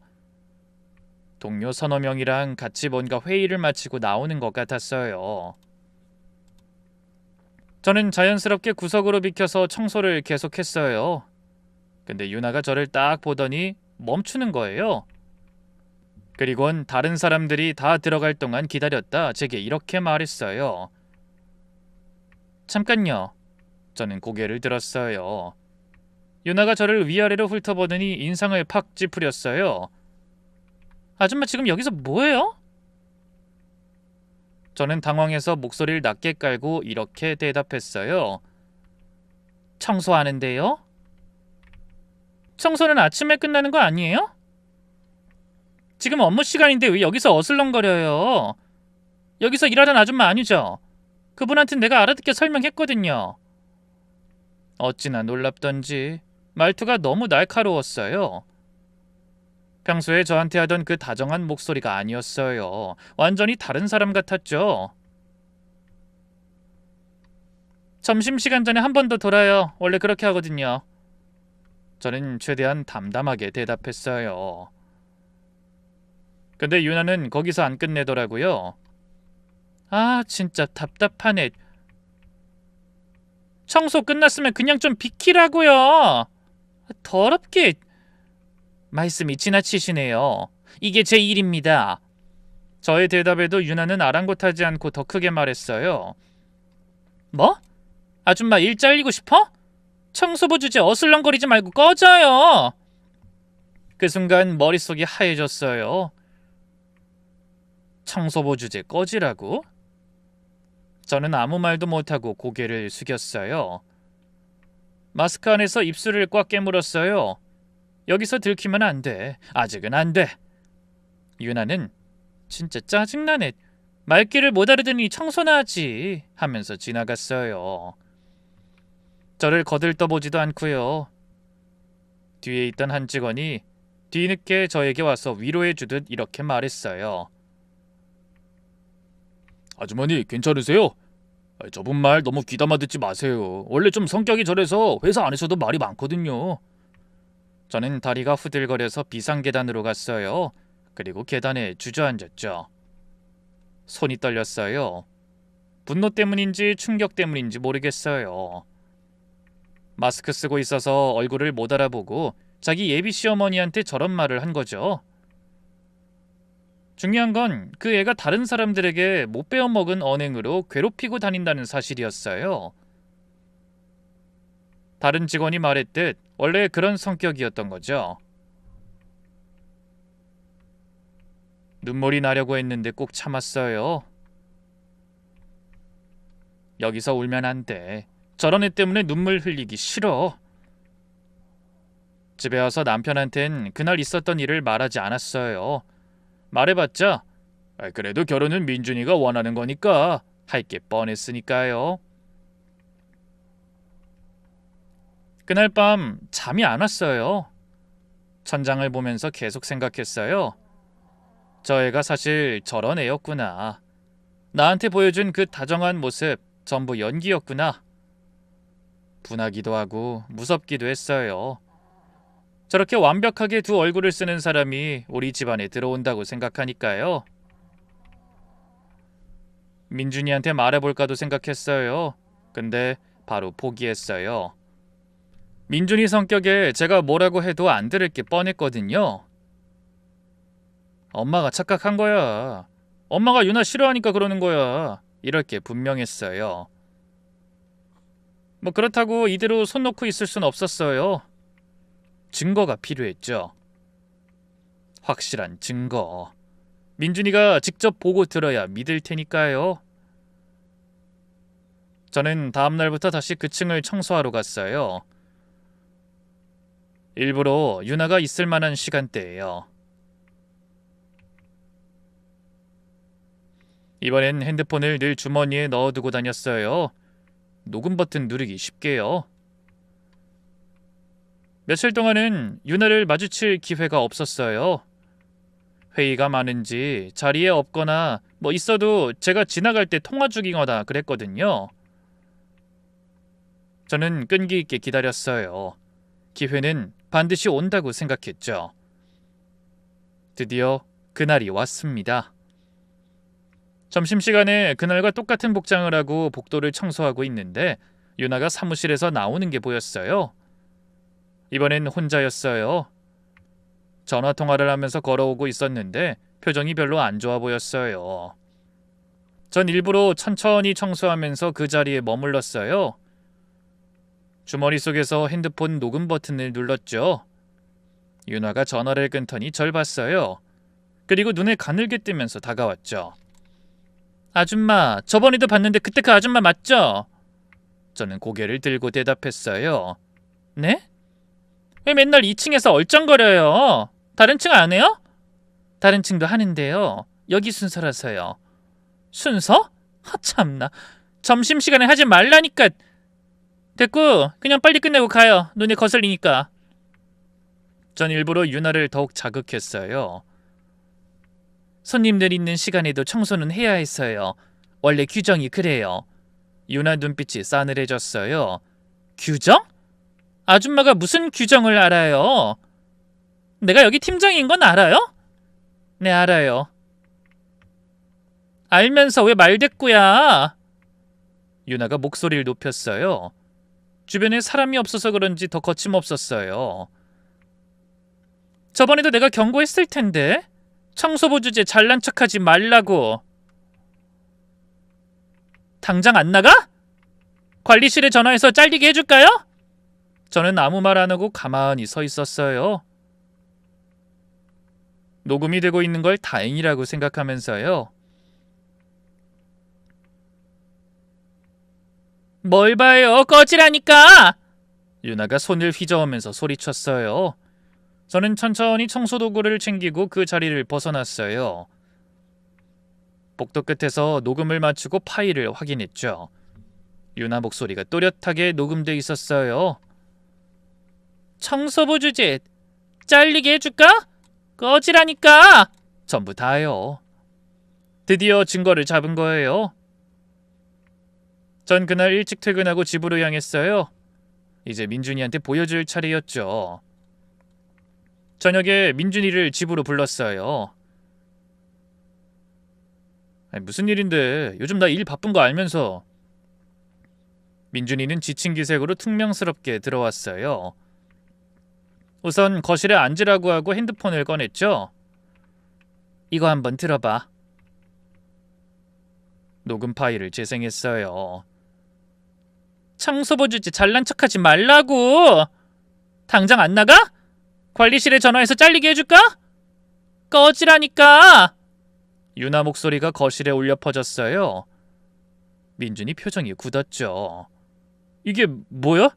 동료 서너 명이랑 같이 뭔가 회의를 마치고 나오는 것 같았어요. 저는 자연스럽게 구석으로 비켜서 청소를 계속했어요. 근데 유나가 저를 딱 보더니 멈추는 거예요. 그리곤 다른 사람들이 다 들어갈 동안 기다렸다 제게 이렇게 말했어요. 잠깐요. 저는 고개를 들었어요. 유나가 저를 위아래로 훑어보더니 인상을 팍 찌푸렸어요. 아줌마 지금 여기서 뭐해요? 저는 당황해서 목소리를 낮게 깔고 이렇게 대답했어요. 청소하는데요? 청소는 아침에 끝나는 거 아니에요? 지금 업무 시간인데 왜 여기서 어슬렁거려요? 여기서 일하던 아줌마 아니죠? 그분한텐 내가 알아듣게 설명했거든요. 어찌나 놀랍던지 말투가 너무 날카로웠어요. 평소에 저한테 하던 그 다정한 목소리가 아니었어요. 완전히 다른 사람 같았죠. 점심시간 전에 한 번 더 돌아요. 원래 그렇게 하거든요. 저는 최대한 담담하게 대답했어요. 근데 유나는 거기서 안 끝내더라고요. 아, 진짜 답답하네. 청소 끝났으면 그냥 좀 비키라고요. 더럽게. 말씀이 지나치시네요. 이게 제 일입니다. 저의 대답에도 유나는 아랑곳하지 않고 더 크게 말했어요. 뭐? 아줌마 일 잘리고 싶어? 청소부 주제 어슬렁거리지 말고 꺼져요. 그 순간 머릿속이 하얘졌어요. 청소부 주제 꺼지라고? 저는 아무 말도 못하고 고개를 숙였어요. 마스크 안에서 입술을 꽉 깨물었어요. 여기서 들키면 안 돼. 아직은 안 돼. 유나는 진짜 짜증나네. 말귀를 못 알아듣니 청소나 하지 하면서 지나갔어요. 저를 거들떠보지도 않고요. 뒤에 있던 한 직원이 뒤늦게 저에게 와서 위로해주듯 이렇게 말했어요. 아주머니 괜찮으세요? 저분 말 너무 귀담아 듣지 마세요. 원래 좀 성격이 저래서 회사 안에서도 말이 많거든요. 저는 다리가 후들거려서 비상계단으로 갔어요. 그리고 계단에 주저앉았죠. 손이 떨렸어요. 분노 때문인지 충격 때문인지 모르겠어요. 마스크 쓰고 있어서 얼굴을 못 알아보고 자기 예비 시어머니한테 저런 말을 한 거죠. 중요한 건 그 애가 다른 사람들에게 못 배워먹은 언행으로 괴롭히고 다닌다는 사실이었어요. 다른 직원이 말했듯 원래 그런 성격이었던 거죠. 눈물이 나려고 했는데 꼭 참았어요. 여기서 울면 안 돼. 저런 애 때문에 눈물 흘리기 싫어. 집에 와서 남편한텐 그날 있었던 일을 말하지 않았어요. 말해봤자 그래도 결혼은 민준이가 원하는 거니까 할 게 뻔했으니까요. 그날 밤 잠이 안 왔어요. 천장을 보면서 계속 생각했어요. 저 애가 사실 저런 애였구나. 나한테 보여준 그 다정한 모습 전부 연기였구나. 분하기도 하고 무섭기도 했어요. 저렇게 완벽하게 두 얼굴을 쓰는 사람이 우리 집안에 들어온다고 생각하니까요. 민준이한테 말해볼까도 생각했어요. 근데 바로 포기했어요. 민준이 성격에 제가 뭐라고 해도 안 들을 게 뻔했거든요. 엄마가 착각한 거야. 엄마가 유나 싫어하니까 그러는 거야. 이럴 게 분명했어요. 뭐 그렇다고 이대로 손 놓고 있을 순 없었어요. 증거가 필요했죠. 확실한 증거. 민준이가 직접 보고 들어야 믿을 테니까요. 저는 다음 날부터 다시 그 층을 청소하러 갔어요. 일부러 유나가 있을 만한 시간대예요. 이번엔 핸드폰을 늘 주머니에 넣어두고 다녔어요. 녹음 버튼 누르기 쉽게요. 며칠 동안은 유나를 마주칠 기회가 없었어요. 회의가 많은지 자리에 없거나 뭐 있어도 제가 지나갈 때 통화 중이거나 그랬거든요. 저는 끈기 있게 기다렸어요. 기회는 반드시 온다고 생각했죠. 드디어 그날이 왔습니다. 점심시간에 그날과 똑같은 복장을 하고 복도를 청소하고 있는데 유나가 사무실에서 나오는 게 보였어요. 이번엔 혼자였어요. 전화통화를 하면서 걸어오고 있었는데 표정이 별로 안 좋아 보였어요. 전 일부러 천천히 청소하면서 그 자리에 머물렀어요. 주머니 속에서 핸드폰 녹음 버튼을 눌렀죠. 윤아가 전화를 끊더니 절 봤어요. 그리고 눈을 가늘게 뜨면서 다가왔죠. 아줌마, 저번에도 봤는데 그때 그 아줌마 맞죠? 저는 고개를 들고 대답했어요. 네? 왜 맨날 2층에서 얼쩡거려요? 다른 층 안 해요? 다른 층도 하는데요. 여기 순서라서요. 순서? 참나. 점심시간에 하지 말라니까. 됐고, 그냥 빨리 끝내고 가요. 눈이 거슬리니까. 전 일부러 윤아를 더욱 자극했어요. 손님들 있는 시간에도 청소는 해야 했어요. 원래 규정이 그래요. 윤아 눈빛이 싸늘해졌어요. 규정? 아줌마가 무슨 규정을 알아요? 내가 여기 팀장인 건 알아요? 네, 알아요. 알면서 왜 말대꾸야? 윤아가 목소리를 높였어요. 주변에 사람이 없어서 그런지 더 거침없었어요. 저번에도 내가 경고했을 텐데. 청소부 주제 잘난 척하지 말라고. 당장 안 나가? 관리실에 전화해서 잘리게 해줄까요? 저는 아무 말 안 하고 가만히 서 있었어요. 녹음이 되고 있는 걸 다행이라고 생각하면서요. 뭘 봐요? 꺼지라니까! 윤아가 손을 휘저으면서 소리쳤어요. 저는 천천히 청소도구를 챙기고 그 자리를 벗어났어요. 복도 끝에서 녹음을 마치고 파일을 확인했죠. 윤아 목소리가 또렷하게 녹음돼 있었어요. 청소부 주제 잘리게 해줄까? 꺼지라니까! 전부 다요. 드디어 증거를 잡은 거예요. 전 그날 일찍 퇴근하고 집으로 향했어요. 이제 민준이한테 보여줄 차례였죠. 저녁에 민준이를 집으로 불렀어요. 아니, 무슨 일인데? 요즘 나 일 바쁜 거 알면서. 민준이는 지친 기색으로 퉁명스럽게 들어왔어요. 우선 거실에 앉으라고 하고 핸드폰을 꺼냈죠. 이거 한번 들어봐. 녹음 파일을 재생했어요. 청소부 주제 잘난 척하지 말라고. 당장 안 나가? 관리실에 전화해서 잘리게 해줄까? 꺼지라니까. 윤아 목소리가 거실에 울려 퍼졌어요. 민준이 표정이 굳었죠. 이게 뭐야?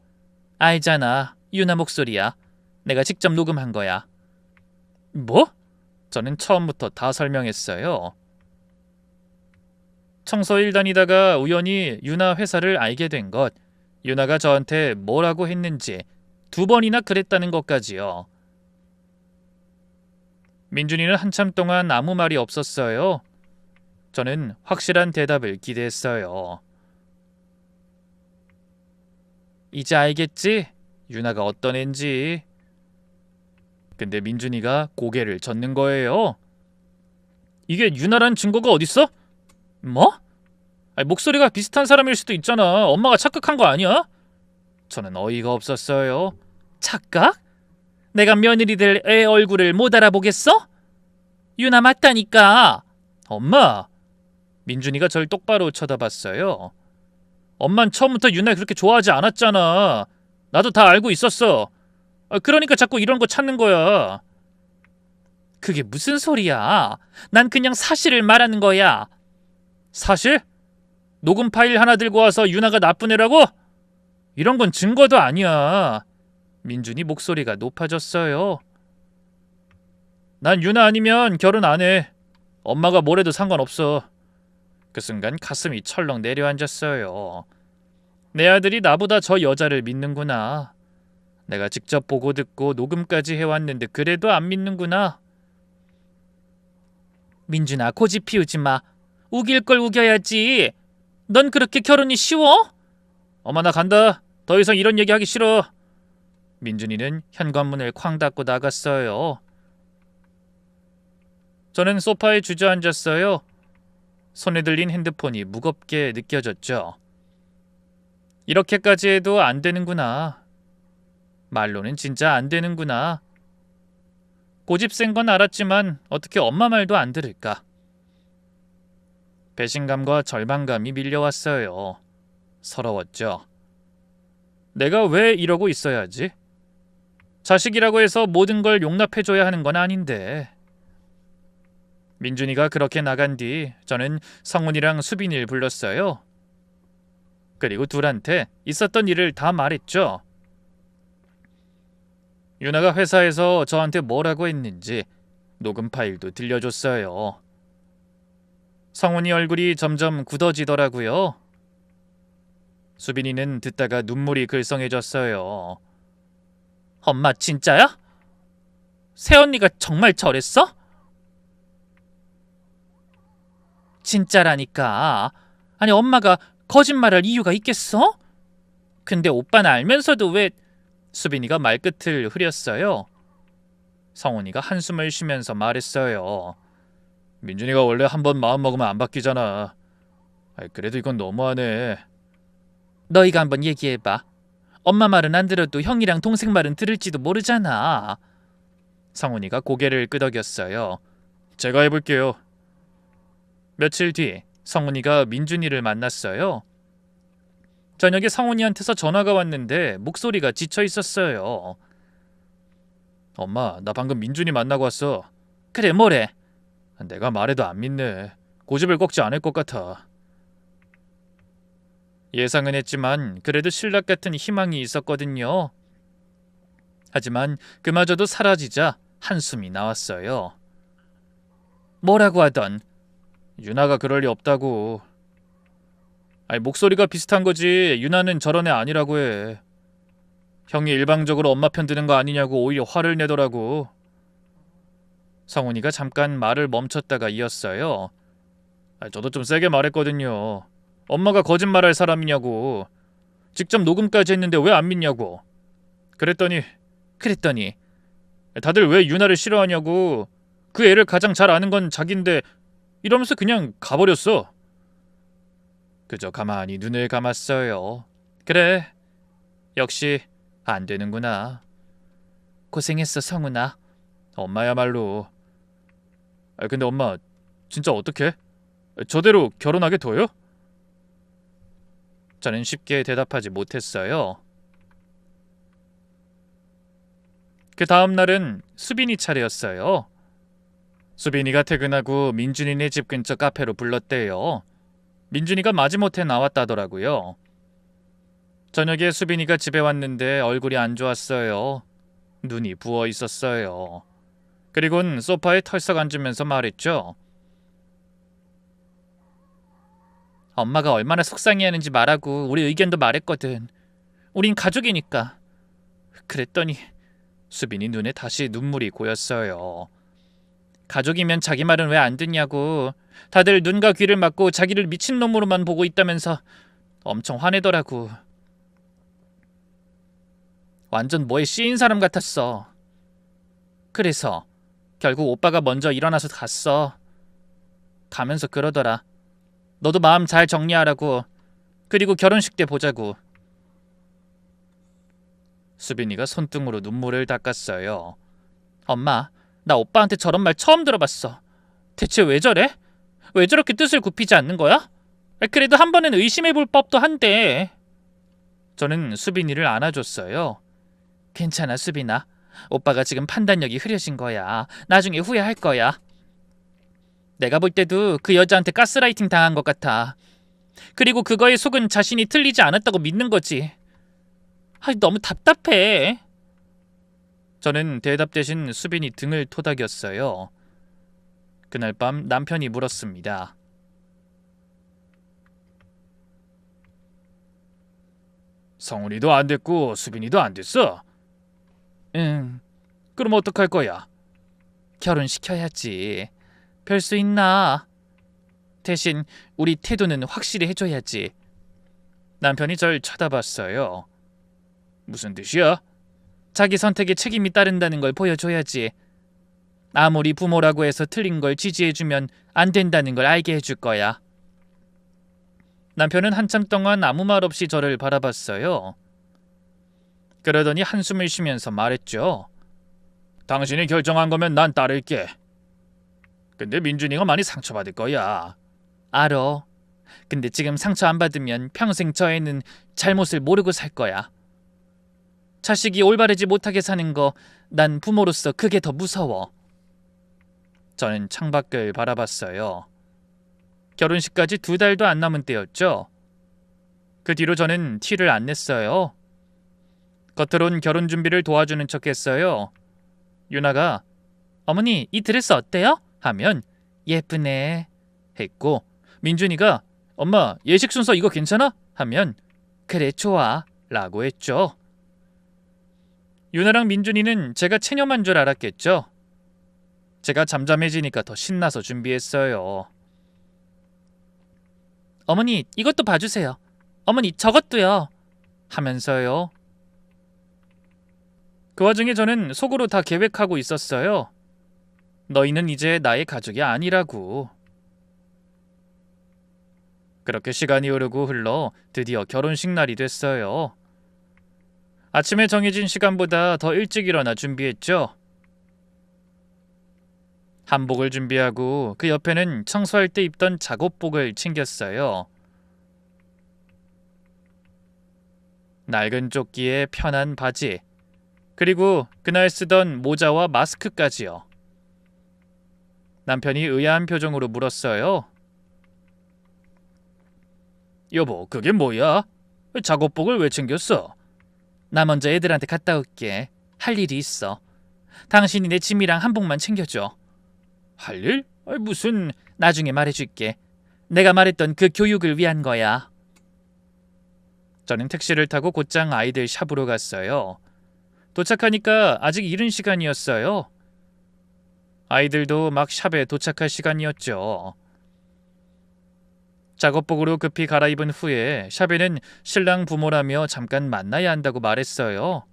알잖아. 윤아 목소리야. 내가 직접 녹음한 거야. 뭐? 저는 처음부터 다 설명했어요. 청소일 다니다가 우연히 윤아 회사를 알게 된 것, 윤아가 저한테 뭐라고 했는지 2번이나 그랬다는 것까지요. 민준이는 한참 동안 아무 말이 없었어요. 저는 확실한 대답을 기대했어요. 이제 알겠지? 윤아가 어떤 앤지. 근데 민준이가 고개를 젓는 거예요. 이게 윤아란 증거가 어딨어? 뭐? 아니, 목소리가 비슷한 사람일 수도 있잖아. 엄마가 착각한 거 아니야? 저는 어이가 없었어요. 착각? 내가 며느리 될 애 얼굴을 못 알아보겠어? 윤아 맞다니까. 엄마. 민준이가 절 똑바로 쳐다봤어요. 엄만 처음부터 윤아 그렇게 좋아하지 않았잖아. 나도 다 알고 있었어. 그러니까 자꾸 이런 거 찾는 거야. 그게 무슨 소리야? 난 그냥 사실을 말하는 거야. 사실? 녹음 파일 하나 들고 와서 윤아가 나쁜 애라고? 이런 건 증거도 아니야. 민준이 목소리가 높아졌어요. 난 윤아 아니면 결혼 안 해. 엄마가 뭐래도 상관없어. 그 순간 가슴이 철렁 내려앉았어요. 내 아들이 나보다 저 여자를 믿는구나. 내가 직접 보고 듣고 녹음까지 해왔는데 그래도 안 믿는구나. 민준아, 고집 피우지 마. 우길 걸 우겨야지. 넌 그렇게 결혼이 쉬워? 엄마 나 간다. 더 이상 이런 얘기 하기 싫어. 민준이는 현관문을 쾅 닫고 나갔어요. 저는 소파에 주저앉았어요. 손에 들린 핸드폰이 무겁게 느껴졌죠. 이렇게까지 해도 안 되는구나. 말로는 진짜 안 되는구나. 고집 센 건 알았지만 어떻게 엄마 말도 안 들을까? 배신감과 절망감이 밀려왔어요. 서러웠죠. 내가 왜 이러고 있어야 하지? 자식이라고 해서 모든 걸 용납해줘야 하는 건 아닌데. 민준이가 그렇게 나간 뒤 저는 성훈이랑 수빈이를 불렀어요. 그리고 둘한테 있었던 일을 다 말했죠. 유나가 회사에서 저한테 뭐라고 했는지 녹음 파일도 들려줬어요. 성훈이 얼굴이 점점 굳어지더라고요. 수빈이는 듣다가 눈물이 글썽해졌어요. 엄마 진짜야? 새언니가 정말 저랬어? 진짜라니까. 아니 엄마가 거짓말할 이유가 있겠어? 근데 오빠는 알면서도 왜... 수빈이가 말끝을 흐렸어요. 성훈이가 한숨을 쉬면서 말했어요. 민준이가 원래 한번 마음먹으면 안 바뀌잖아. 그래도 이건 너무하네. 너희가 한번 얘기해봐. 엄마 말은 안 들어도 형이랑 동생 말은 들을지도 모르잖아. 성훈이가 고개를 끄덕였어요. 제가 해볼게요. 며칠 뒤 성훈이가 민준이를 만났어요. 저녁에 성훈이한테서 전화가 왔는데 목소리가 지쳐 있었어요. 엄마, 나 방금 민준이 만나고 왔어. 그래, 뭐래? 내가 말해도 안 믿네. 고집을 꺾지 않을 것 같아. 예상은 했지만 그래도 신락 같은 희망이 있었거든요. 하지만 그마저도 사라지자 한숨이 나왔어요. 뭐라고 하던? 유나가 그럴 리 없다고. 목소리가 비슷한 거지. 유나는 저런 애 아니라고 해. 형이 일방적으로 엄마 편 드는 거 아니냐고 오히려 화를 내더라고. 성훈이가 잠깐 말을 멈췄다가 이었어요. 저도 좀 세게 말했거든요. 엄마가 거짓말할 사람이냐고. 직접 녹음까지 했는데 왜 안 믿냐고. 그랬더니 다들 왜 유나를 싫어하냐고. 그 애를 가장 잘 아는 건 자기인데 이러면서 그냥 가버렸어. 그저 가만히 눈을 감았어요. 그래, 역시 안 되는구나. 고생했어, 성훈아. 엄마야말로. 근데 엄마, 진짜 어떡해? 저대로 결혼하게 둬요? 저는 쉽게 대답하지 못했어요. 그 다음 날은 수빈이 차례였어요. 수빈이가 퇴근하고 민준이네 집 근처 카페로 불렀대요. 민준이가 마지못해 나왔다더라고요. 저녁에 수빈이가 집에 왔는데 얼굴이 안 좋았어요. 눈이 부어 있었어요. 그리곤 소파에 털썩 앉으면서 말했죠. 엄마가 얼마나 속상해하는지 말하고 우리 의견도 말했거든. 우린 가족이니까. 그랬더니 수빈이 눈에 다시 눈물이 고였어요. 가족이면 자기 말은 왜 안 듣냐고. 다들 눈과 귀를 막고 자기를 미친놈으로만 보고 있다면서 엄청 화내더라고. 완전 뭐에 씌인 사람 같았어. 그래서 결국 오빠가 먼저 일어나서 갔어. 가면서 그러더라. 너도 마음 잘 정리하라고. 그리고 결혼식 때 보자고. 수빈이가 손등으로 눈물을 닦았어요. 엄마, 나 오빠한테 저런 말 처음 들어봤어. 대체 왜 저래? 왜 저렇게 뜻을 굽히지 않는 거야? 그래도 한 번은 의심해볼 법도 한데. 저는 수빈이를 안아줬어요. 괜찮아, 수빈아. 오빠가 지금 판단력이 흐려진 거야. 나중에 후회할 거야. 내가 볼 때도 그 여자한테 가스라이팅 당한 것 같아. 그리고 그거에 속은 자신이 틀리지 않았다고 믿는 거지. 너무 답답해. 저는 대답 대신 수빈이 등을 토닥였어요. 그날 밤 남편이 물었습니다. 성훈이도 안 됐고 수빈이도 안 됐어? 응. 그럼 어떡할 거야? 결혼시켜야지. 별 수 있나? 대신 우리 태도는 확실히 해줘야지. 남편이 절 쳐다봤어요. 무슨 뜻이야? 자기 선택에 책임이 따른다는 걸 보여줘야지. 아무리 부모라고 해서 틀린 걸 지지해주면 안 된다는 걸 알게 해줄 거야. 남편은 한참 동안 아무 말 없이 저를 바라봤어요. 그러더니 한숨을 쉬면서 말했죠. 당신이 결정한 거면 난 따를게. 근데 민준이가 많이 상처받을 거야. 알어. 근데 지금 상처 안 받으면 평생 저 애는 잘못을 모르고 살 거야. 자식이 올바르지 못하게 사는 거 난 부모로서 그게 더 무서워. 저는 창밖을 바라봤어요. 결혼식까지 2달도 안 남은 때였죠. 그 뒤로 저는 티를 안 냈어요. 겉으론 결혼 준비를 도와주는 척 했어요. 유나가 어머니 이 드레스 어때요? 하면 예쁘네 했고, 민준이가 엄마 예식 순서 이거 괜찮아? 하면 그래 좋아 라고 했죠. 유나랑 민준이는 제가 체념한 줄 알았겠죠. 제가 잠잠해지니까 더 신나서 준비했어요. 어머니 이것도 봐주세요. 어머니 저것도요. 하면서요. 그 와중에 저는 속으로 다 계획하고 있었어요. 너희는 이제 나의 가족이 아니라고. 그렇게 시간이 흐르고 흘러 드디어 결혼식 날이 됐어요. 아침에 정해진 시간보다 더 일찍 일어나 준비했죠. 한복을 준비하고 그 옆에는 청소할 때 입던 작업복을 챙겼어요. 낡은 조끼에 편한 바지, 그리고 그날 쓰던 모자와 마스크까지요. 남편이 의아한 표정으로 물었어요. 여보, 그게 뭐야? 작업복을 왜 챙겼어? 나 먼저 애들한테 갔다 올게. 할 일이 있어. 당신이 내 짐이랑 한복만 챙겨줘. 할 일? 무슨... 나중에 말해줄게. 내가 말했던 그 교육을 위한 거야. 저는 택시를 타고 곧장 아이들 샵으로 갔어요. 도착하니까 아직 이른 시간이었어요. 아이들도 막 샵에 도착할 시간이었죠. 작업복으로 급히 갈아입은 후에 샵에는 신랑 부모라며 잠깐 만나야 한다고 말했어요.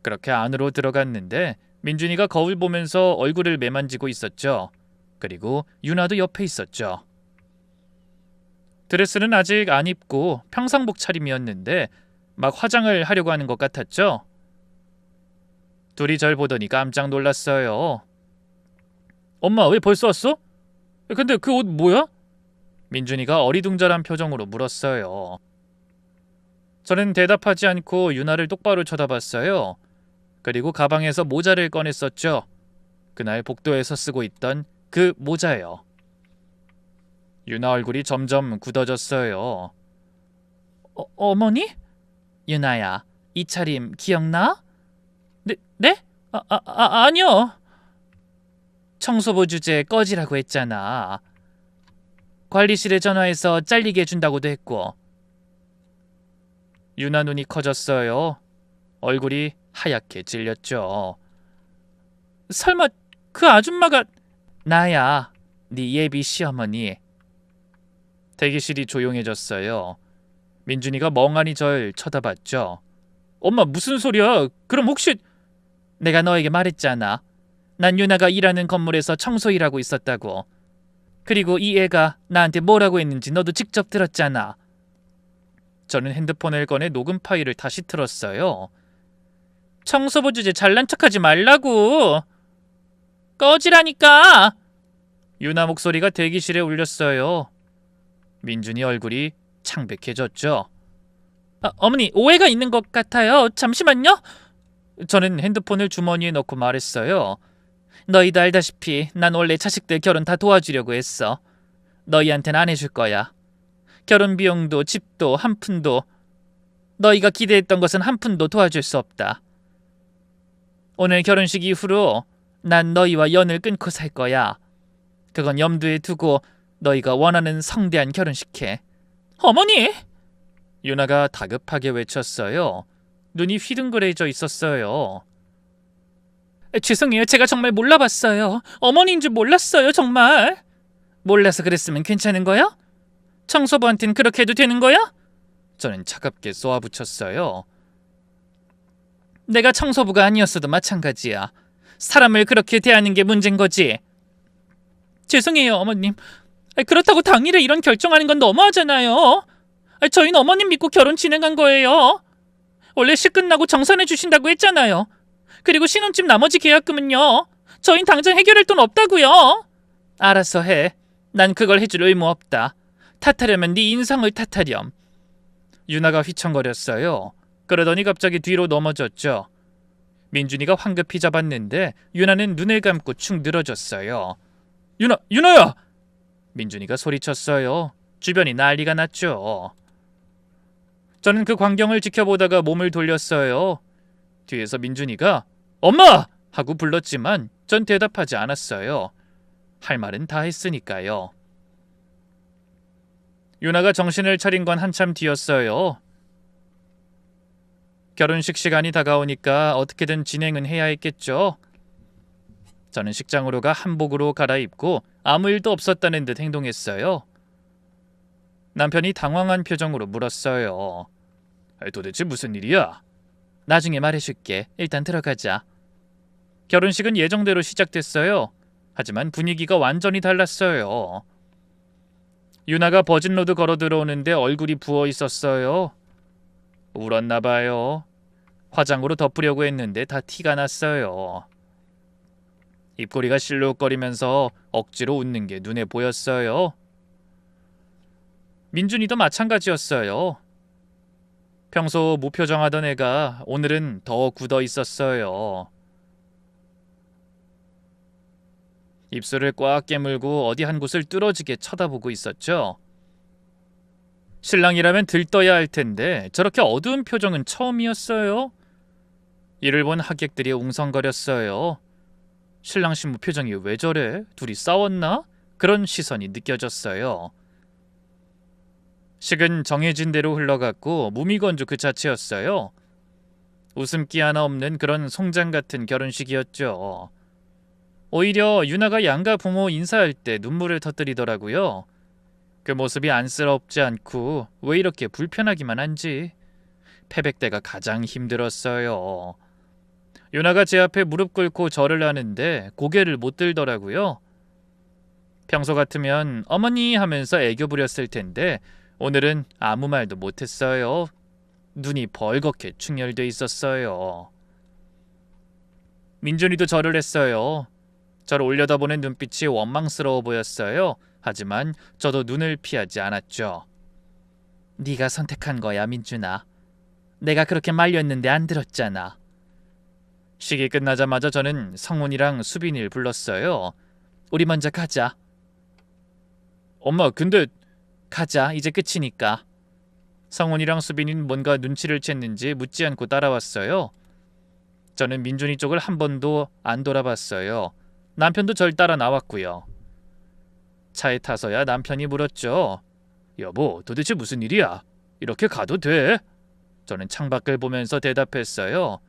그렇게 안으로 들어갔는데 민준이가 거울 보면서 얼굴을 매만지고 있었죠. 그리고 유나도 옆에 있었죠. 드레스는 아직 안 입고 평상복 차림이었는데 막 화장을 하려고 하는 것 같았죠. 둘이 절 보더니 깜짝 놀랐어요. 엄마 왜 벌써 왔어? 근데 그 옷 뭐야? 민준이가 어리둥절한 표정으로 물었어요. 저는 대답하지 않고 유나를 똑바로 쳐다봤어요. 그리고 가방에서 모자를 꺼냈었죠. 그날 복도에서 쓰고 있던 그 모자예요. 유나 얼굴이 점점 굳어졌어요. 어머니? 유나야, 이 차림 기억나? 네? 아니요. 청소부 주제 꺼지라고 했잖아. 관리실에 전화해서 잘리게 해준다고도 했고. 유나 눈이 커졌어요. 얼굴이 하얗게 질렸죠. 설마 그 아줌마가... 나야, 네 예비 시어머니. 대기실이 조용해졌어요. 민준이가 멍하니 절 쳐다봤죠. 엄마 무슨 소리야? 그럼 혹시... 내가 너에게 말했잖아. 난 유나가 일하는 건물에서 청소 일하고 있었다고. 그리고 이 애가 나한테 뭐라고 했는지 너도 직접 들었잖아. 저는 핸드폰을 꺼내 녹음 파일을 다시 틀었어요. 청소부 주제 잘난 척하지 말라고. 꺼지라니까. 유나 목소리가 대기실에 울렸어요. 민준이 얼굴이 창백해졌죠. 어머니 오해가 있는 것 같아요. 잠시만요. 저는 핸드폰을 주머니에 넣고 말했어요. 너희도 알다시피 난 원래 자식들 결혼 다 도와주려고 했어. 너희한텐 안 해줄 거야. 결혼 비용도 집도 한 푼도, 너희가 기대했던 것은 한 푼도 도와줄 수 없다. 오늘 결혼식 이후로 난 너희와 연을 끊고 살 거야. 그건 염두에 두고 너희가 원하는 성대한 결혼식 해. 어머니! 유나가 다급하게 외쳤어요. 눈이 휘둥그레져 있었어요. 죄송해요. 제가 정말 몰라봤어요. 어머니인 줄 몰랐어요. 정말. 몰라서 그랬으면 괜찮은 거야? 청소부한텐 그렇게 해도 되는 거야? 저는 차갑게 쏘아붙였어요. 내가 청소부가 아니었어도 마찬가지야. 사람을 그렇게 대하는 게 문제인 거지. 죄송해요, 어머님. 그렇다고 당일에 이런 결정하는 건 너무하잖아요. 저희는 어머님 믿고 결혼 진행한 거예요. 원래 시 끝나고 정산해 주신다고 했잖아요. 그리고 신혼집 나머지 계약금은요. 저희는 당장 해결할 돈 없다고요. 알아서 해. 난 그걸 해줄 의무 없다. 탓하려면 네 인상을 탓하렴. 유나가 휘청거렸어요. 그러더니 갑자기 뒤로 넘어졌죠. 민준이가 황급히 잡았는데 유나는 눈을 감고 축 늘어졌어요. 유나야! 민준이가 소리쳤어요. 주변이 난리가 났죠. 저는 그 광경을 지켜보다가 몸을 돌렸어요. 뒤에서 민준이가 엄마! 하고 불렀지만 전 대답하지 않았어요. 할 말은 다 했으니까요. 유나가 정신을 차린 건 한참 뒤였어요. 결혼식 시간이 다가오니까 어떻게든 진행은 해야 했겠죠. 저는 식장으로 가 한복으로 갈아입고 아무 일도 없었다는 듯 행동했어요. 남편이 당황한 표정으로 물었어요. 도대체 무슨 일이야? 나중에 말해줄게. 일단 들어가자. 결혼식은 예정대로 시작됐어요. 하지만 분위기가 완전히 달랐어요. 유나가 버진로드 걸어 들어오는데 얼굴이 부어 있었어요. 울었나 봐요. 화장으로 덮으려고 했는데 다 티가 났어요. 입꼬리가 실룩거리면서 억지로 웃는 게 눈에 보였어요. 민준이도 마찬가지였어요. 평소 무표정하던 애가 오늘은 더 굳어 있었어요. 입술을 꽉 깨물고 어디 한 곳을 뚫어지게 쳐다보고 있었죠. 신랑이라면 들떠야 할 텐데 저렇게 어두운 표정은 처음이었어요. 이를 본 하객들이 웅성거렸어요. 신랑 신부 표정이 왜 저래? 둘이 싸웠나? 그런 시선이 느껴졌어요. 식은 정해진 대로 흘러갔고 무미건조 그 자체였어요. 웃음기 하나 없는 그런 송장 같은 결혼식이었죠. 오히려 유나가 양가 부모 인사할 때 눈물을 터뜨리더라고요. 그 모습이 안쓰럽지 않고 왜 이렇게 불편하기만 한지. 패백대가 가장 힘들었어요. 유나가 제 앞에 무릎 꿇고 절을 하는데 고개를 못 들더라고요. 평소 같으면 어머니 하면서 애교 부렸을 텐데 오늘은 아무 말도 못했어요. 눈이 벌겋게 충혈돼 있었어요. 민준이도 절을 했어요. 저를 올려다보는 눈빛이 원망스러워 보였어요. 하지만 저도 눈을 피하지 않았죠. 네가 선택한 거야, 민준아. 내가 그렇게 말렸는데 안 들었잖아. 식이 끝나자마자 저는 성훈이랑 수빈이를 불렀어요. 우리 먼저 가자. 엄마, 근데 가자. 이제 끝이니까. 성훈이랑 수빈이는 뭔가 눈치를 챘는지 묻지 않고 따라왔어요. 저는 민준이 쪽을 한 번도 안 돌아봤어요. 남편도 절 따라 나왔고요. 차에 타서야 남편이 물었죠. 여보, 도대체 무슨 일이야? 이렇게 가도 돼? 저는 창밖을 보면서 대답했어요.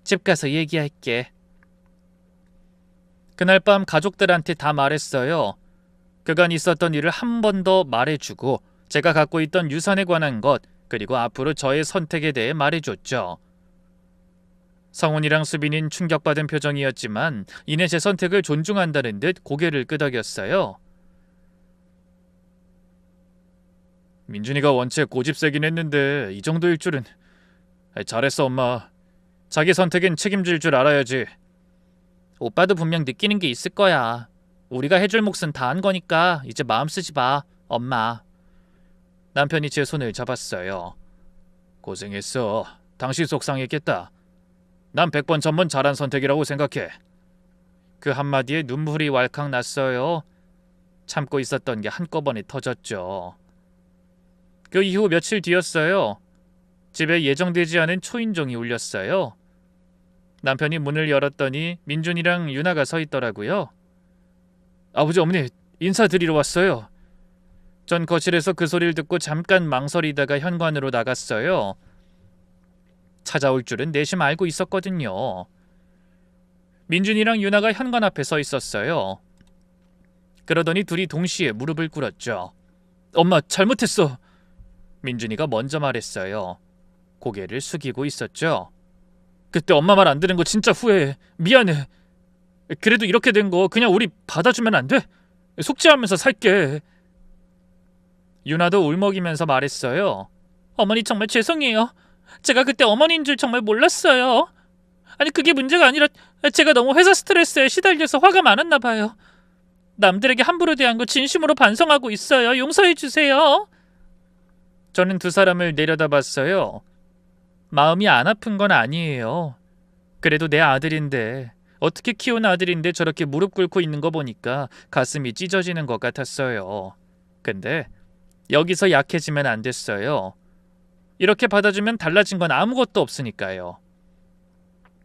집 가서 얘기할게. 그날 밤 가족들한테 다 말했어요. 그간 있었던 일을 한 번 더 말해주고 제가 갖고 있던 유산에 관한 것 그리고 앞으로 저의 선택에 대해 말해줬죠. 성훈이랑 수빈인 충격받은 표정이었지만 이내 제 선택을 존중한다는 듯 고개를 끄덕였어요. 민준이가 원체 고집세긴 했는데 이 정도일 줄은. 잘했어, 엄마. 자기 선택엔 책임질 줄 알아야지. 오빠도 분명 느끼는 게 있을 거야. 우리가 해줄 몫은 다 한 거니까 이제 마음 쓰지 마, 엄마. 남편이 제 손을 잡았어요. 고생했어. 당신 속상했겠다. 난 100번 1000번 잘한 선택이라고 생각해. 그 한마디에 눈물이 왈칵 났어요. 참고 있었던 게 한꺼번에 터졌죠. 그 이후 며칠 뒤였어요. 집에 예정되지 않은 초인종이 울렸어요. 남편이 문을 열었더니 민준이랑 유나가 서 있더라고요. 아버지, 어머니, 인사드리러 왔어요. 전 거실에서 그 소리를 듣고 잠깐 망설이다가 현관으로 나갔어요. 찾아올 줄은 내심 알고 있었거든요. 민준이랑 유나가 현관 앞에 서 있었어요. 그러더니 둘이 동시에 무릎을 꿇었죠. 엄마, 잘못했어. 민준이가 먼저 말했어요. 고개를 숙이고 있었죠. 그때 엄마 말 안 들은 거 진짜 후회해. 미안해. 그래도 이렇게 된 거 그냥 우리 받아주면 안 돼? 속죄하면서 살게. 유나도 울먹이면서 말했어요. 어머니 정말 죄송해요. 제가 그때 어머니인 줄 정말 몰랐어요. 아니 그게 문제가 아니라 제가 너무 회사 스트레스에 시달려서 화가 많았나 봐요. 남들에게 함부로 대한 거 진심으로 반성하고 있어요. 용서해 주세요. 저는 두 사람을 내려다봤어요. 마음이 안 아픈 건 아니에요. 그래도 내 아들인데, 어떻게 키운 아들인데 저렇게 무릎 꿇고 있는 거 보니까 가슴이 찢어지는 것 같았어요. 근데 여기서 약해지면 안 됐어요. 이렇게 받아주면 달라진 건 아무것도 없으니까요.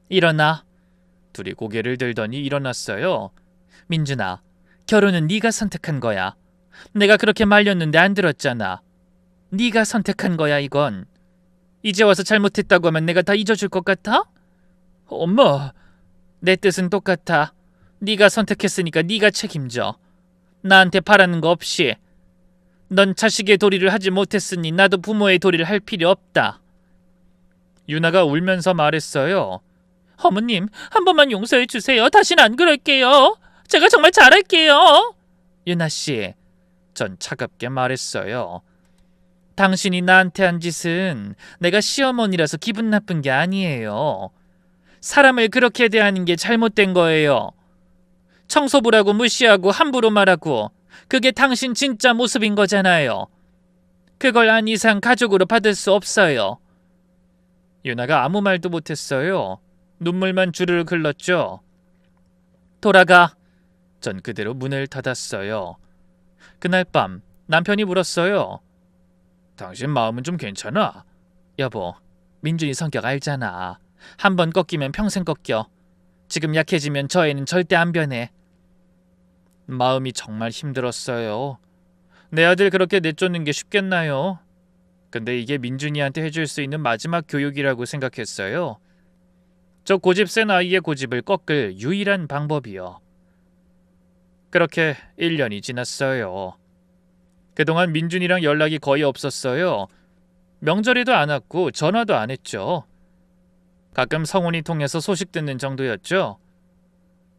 일어나. 둘이 고개를 들더니 일어났어요. 민준아, 결혼은 네가 선택한 거야. 내가 그렇게 말렸는데 안 들었잖아. 네가 선택한 거야, 이건. 이제 와서 잘못했다고 하면 내가 다 잊어줄 것 같아? 엄마, 내 뜻은 똑같아. 네가 선택했으니까 네가 책임져. 나한테 바라는 거 없이. 넌 자식의 도리를 하지 못했으니 나도 부모의 도리를 할 필요 없다. 유나가 울면서 말했어요. 어머님, 한 번만 용서해 주세요. 다시는 안 그럴게요. 제가 정말 잘할게요. 유나 씨, 전 차갑게 말했어요. 당신이 나한테 한 짓은 내가 시어머니라서 기분 나쁜 게 아니에요. 사람을 그렇게 대하는 게 잘못된 거예요. 청소부라고 무시하고 함부로 말하고 그게 당신 진짜 모습인 거잖아요. 그걸 안 이상 가족으로 받을 수 없어요. 유나가 아무 말도 못했어요. 눈물만 주르르 흘렀죠. 돌아가. 전 그대로 문을 닫았어요. 그날 밤 남편이 물었어요. 당신 마음은 좀 괜찮아? 여보, 민준이 성격 알잖아. 한 번 꺾이면 평생 꺾여. 지금 약해지면 저 애는 절대 안 변해. 마음이 정말 힘들었어요. 내 아들 그렇게 내쫓는 게 쉽겠나요? 근데 이게 민준이한테 해줄 수 있는 마지막 교육이라고 생각했어요. 저 고집 센 아이의 고집을 꺾을 유일한 방법이요. 그렇게 1년이 지났어요. 그동안 민준이랑 연락이 거의 없었어요. 명절에도 안 왔고 전화도 안 했죠. 가끔 성훈이 통해서 소식 듣는 정도였죠.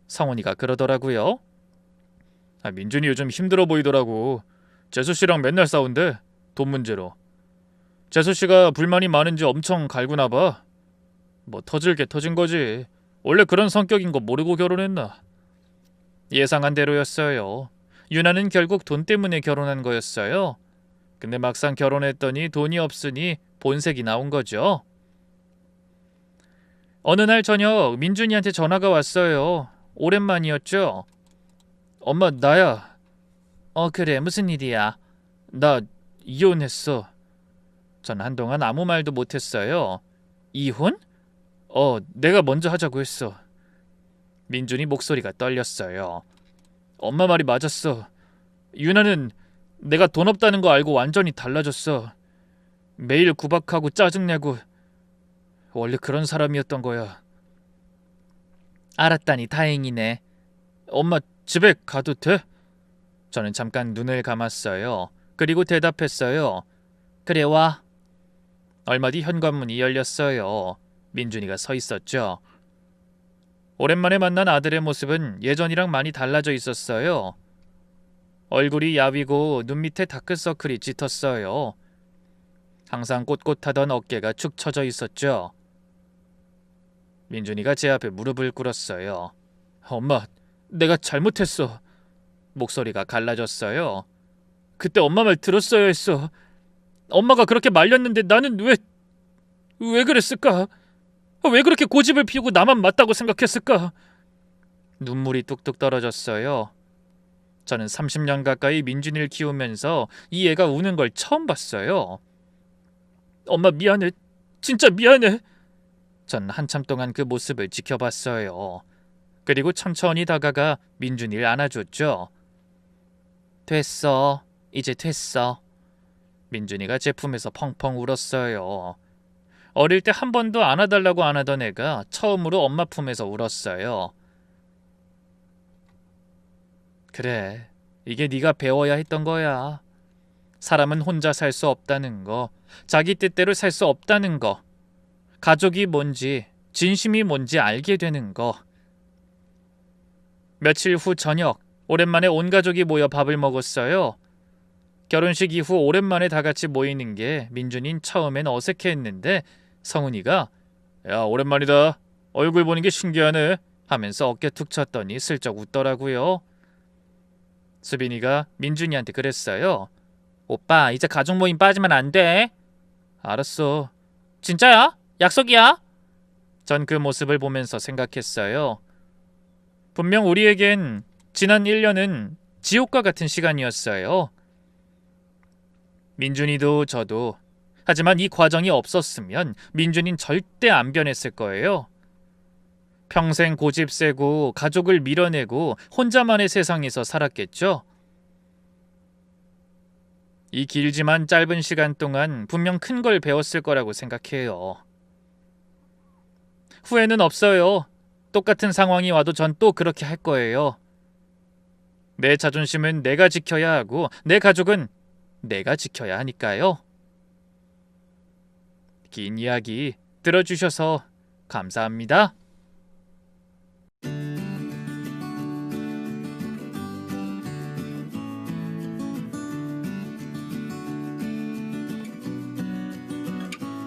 성훈이가 그러더라고요. 민준이 요즘 힘들어 보이더라고. 재수씨랑 맨날 싸운대. 돈 문제로. 재수씨가 불만이 많은지 엄청 갈구나 봐. 뭐 터질 게 터진 거지. 원래 그런 성격인 거 모르고 결혼했나. 예상한 대로였어요. 유나는 결국 돈 때문에 결혼한 거였어요. 근데 막상 결혼했더니 돈이 없으니 본색이 나온 거죠. 어느 날 저녁 민준이한테 전화가 왔어요. 오랜만이었죠. 엄마, 나야. 그래, 무슨 일이야? 나 이혼했어. 전 한동안 아무 말도 못했어요. 이혼? 내가 먼저 하자고 했어. 민준이 목소리가 떨렸어요. 엄마 말이 맞았어. 유나는 내가 돈 없다는 거 알고 완전히 달라졌어. 매일 구박하고 짜증내고. 원래 그런 사람이었던 거야. 알았다니 다행이네. 엄마, 집에 가도 돼? 저는 잠깐 눈을 감았어요. 그리고 대답했어요. 그래, 와. 얼마 뒤 현관문이 열렸어요. 민준이가 서 있었죠. 오랜만에 만난 아들의 모습은 예전이랑 많이 달라져 있었어요. 얼굴이 야위고 눈 밑에 다크서클이 짙었어요. 항상 꼿꼿하던 어깨가 축 처져 있었죠. 민준이가 제 앞에 무릎을 꿇었어요. 엄마, 내가 잘못했어. 목소리가 갈라졌어요. 그때 엄마 말 들었어야 했어. 엄마가 그렇게 말렸는데 나는 왜 그랬을까? 왜 그렇게 고집을 피우고 나만 맞다고 생각했을까? 눈물이 뚝뚝 떨어졌어요. 저는 30년 가까이 민준이를 키우면서 이 애가 우는 걸 처음 봤어요. 엄마 미안해. 진짜 미안해. 전 한참 동안 그 모습을 지켜봤어요. 그리고 천천히 다가가 민준이를 안아줬죠. 됐어. 이제 됐어. 민준이가 제 품에서 펑펑 울었어요. 어릴 때 한 번도 안아달라고 안 하던 애가 처음으로 엄마 품에서 울었어요. 그래, 이게 네가 배워야 했던 거야. 사람은 혼자 살 수 없다는 거, 자기 뜻대로 살 수 없다는 거, 가족이 뭔지, 진심이 뭔지 알게 되는 거. 며칠 후 저녁, 오랜만에 온 가족이 모여 밥을 먹었어요. 결혼식 이후 오랜만에 다 같이 모이는 게 민준이는 처음엔 어색해했는데 성훈이가 야, 오랜만이다. 얼굴 보는 게 신기하네 하면서 어깨 툭 쳤더니 슬쩍 웃더라고요. 수빈이가 민준이한테 그랬어요. 오빠, 이제 가족 모임 빠지면 안 돼. 알았어. 진짜야? 약속이야? 전 그 모습을 보면서 생각했어요. 분명 우리에겐 지난 1년은 지옥과 같은 시간이었어요. 민준이도 저도. 하지만 이 과정이 없었으면 민준이는 절대 안 변했을 거예요. 평생 고집 세고 가족을 밀어내고 혼자만의 세상에서 살았겠죠. 이 길지만 짧은 시간 동안 분명 큰 걸 배웠을 거라고 생각해요. 후회는 없어요. 똑같은 상황이 와도 전 또 그렇게 할 거예요. 내 자존심은 내가 지켜야 하고 내 가족은 내가 지켜야 하니까요. 긴 이야기 들어주셔서 감사합니다.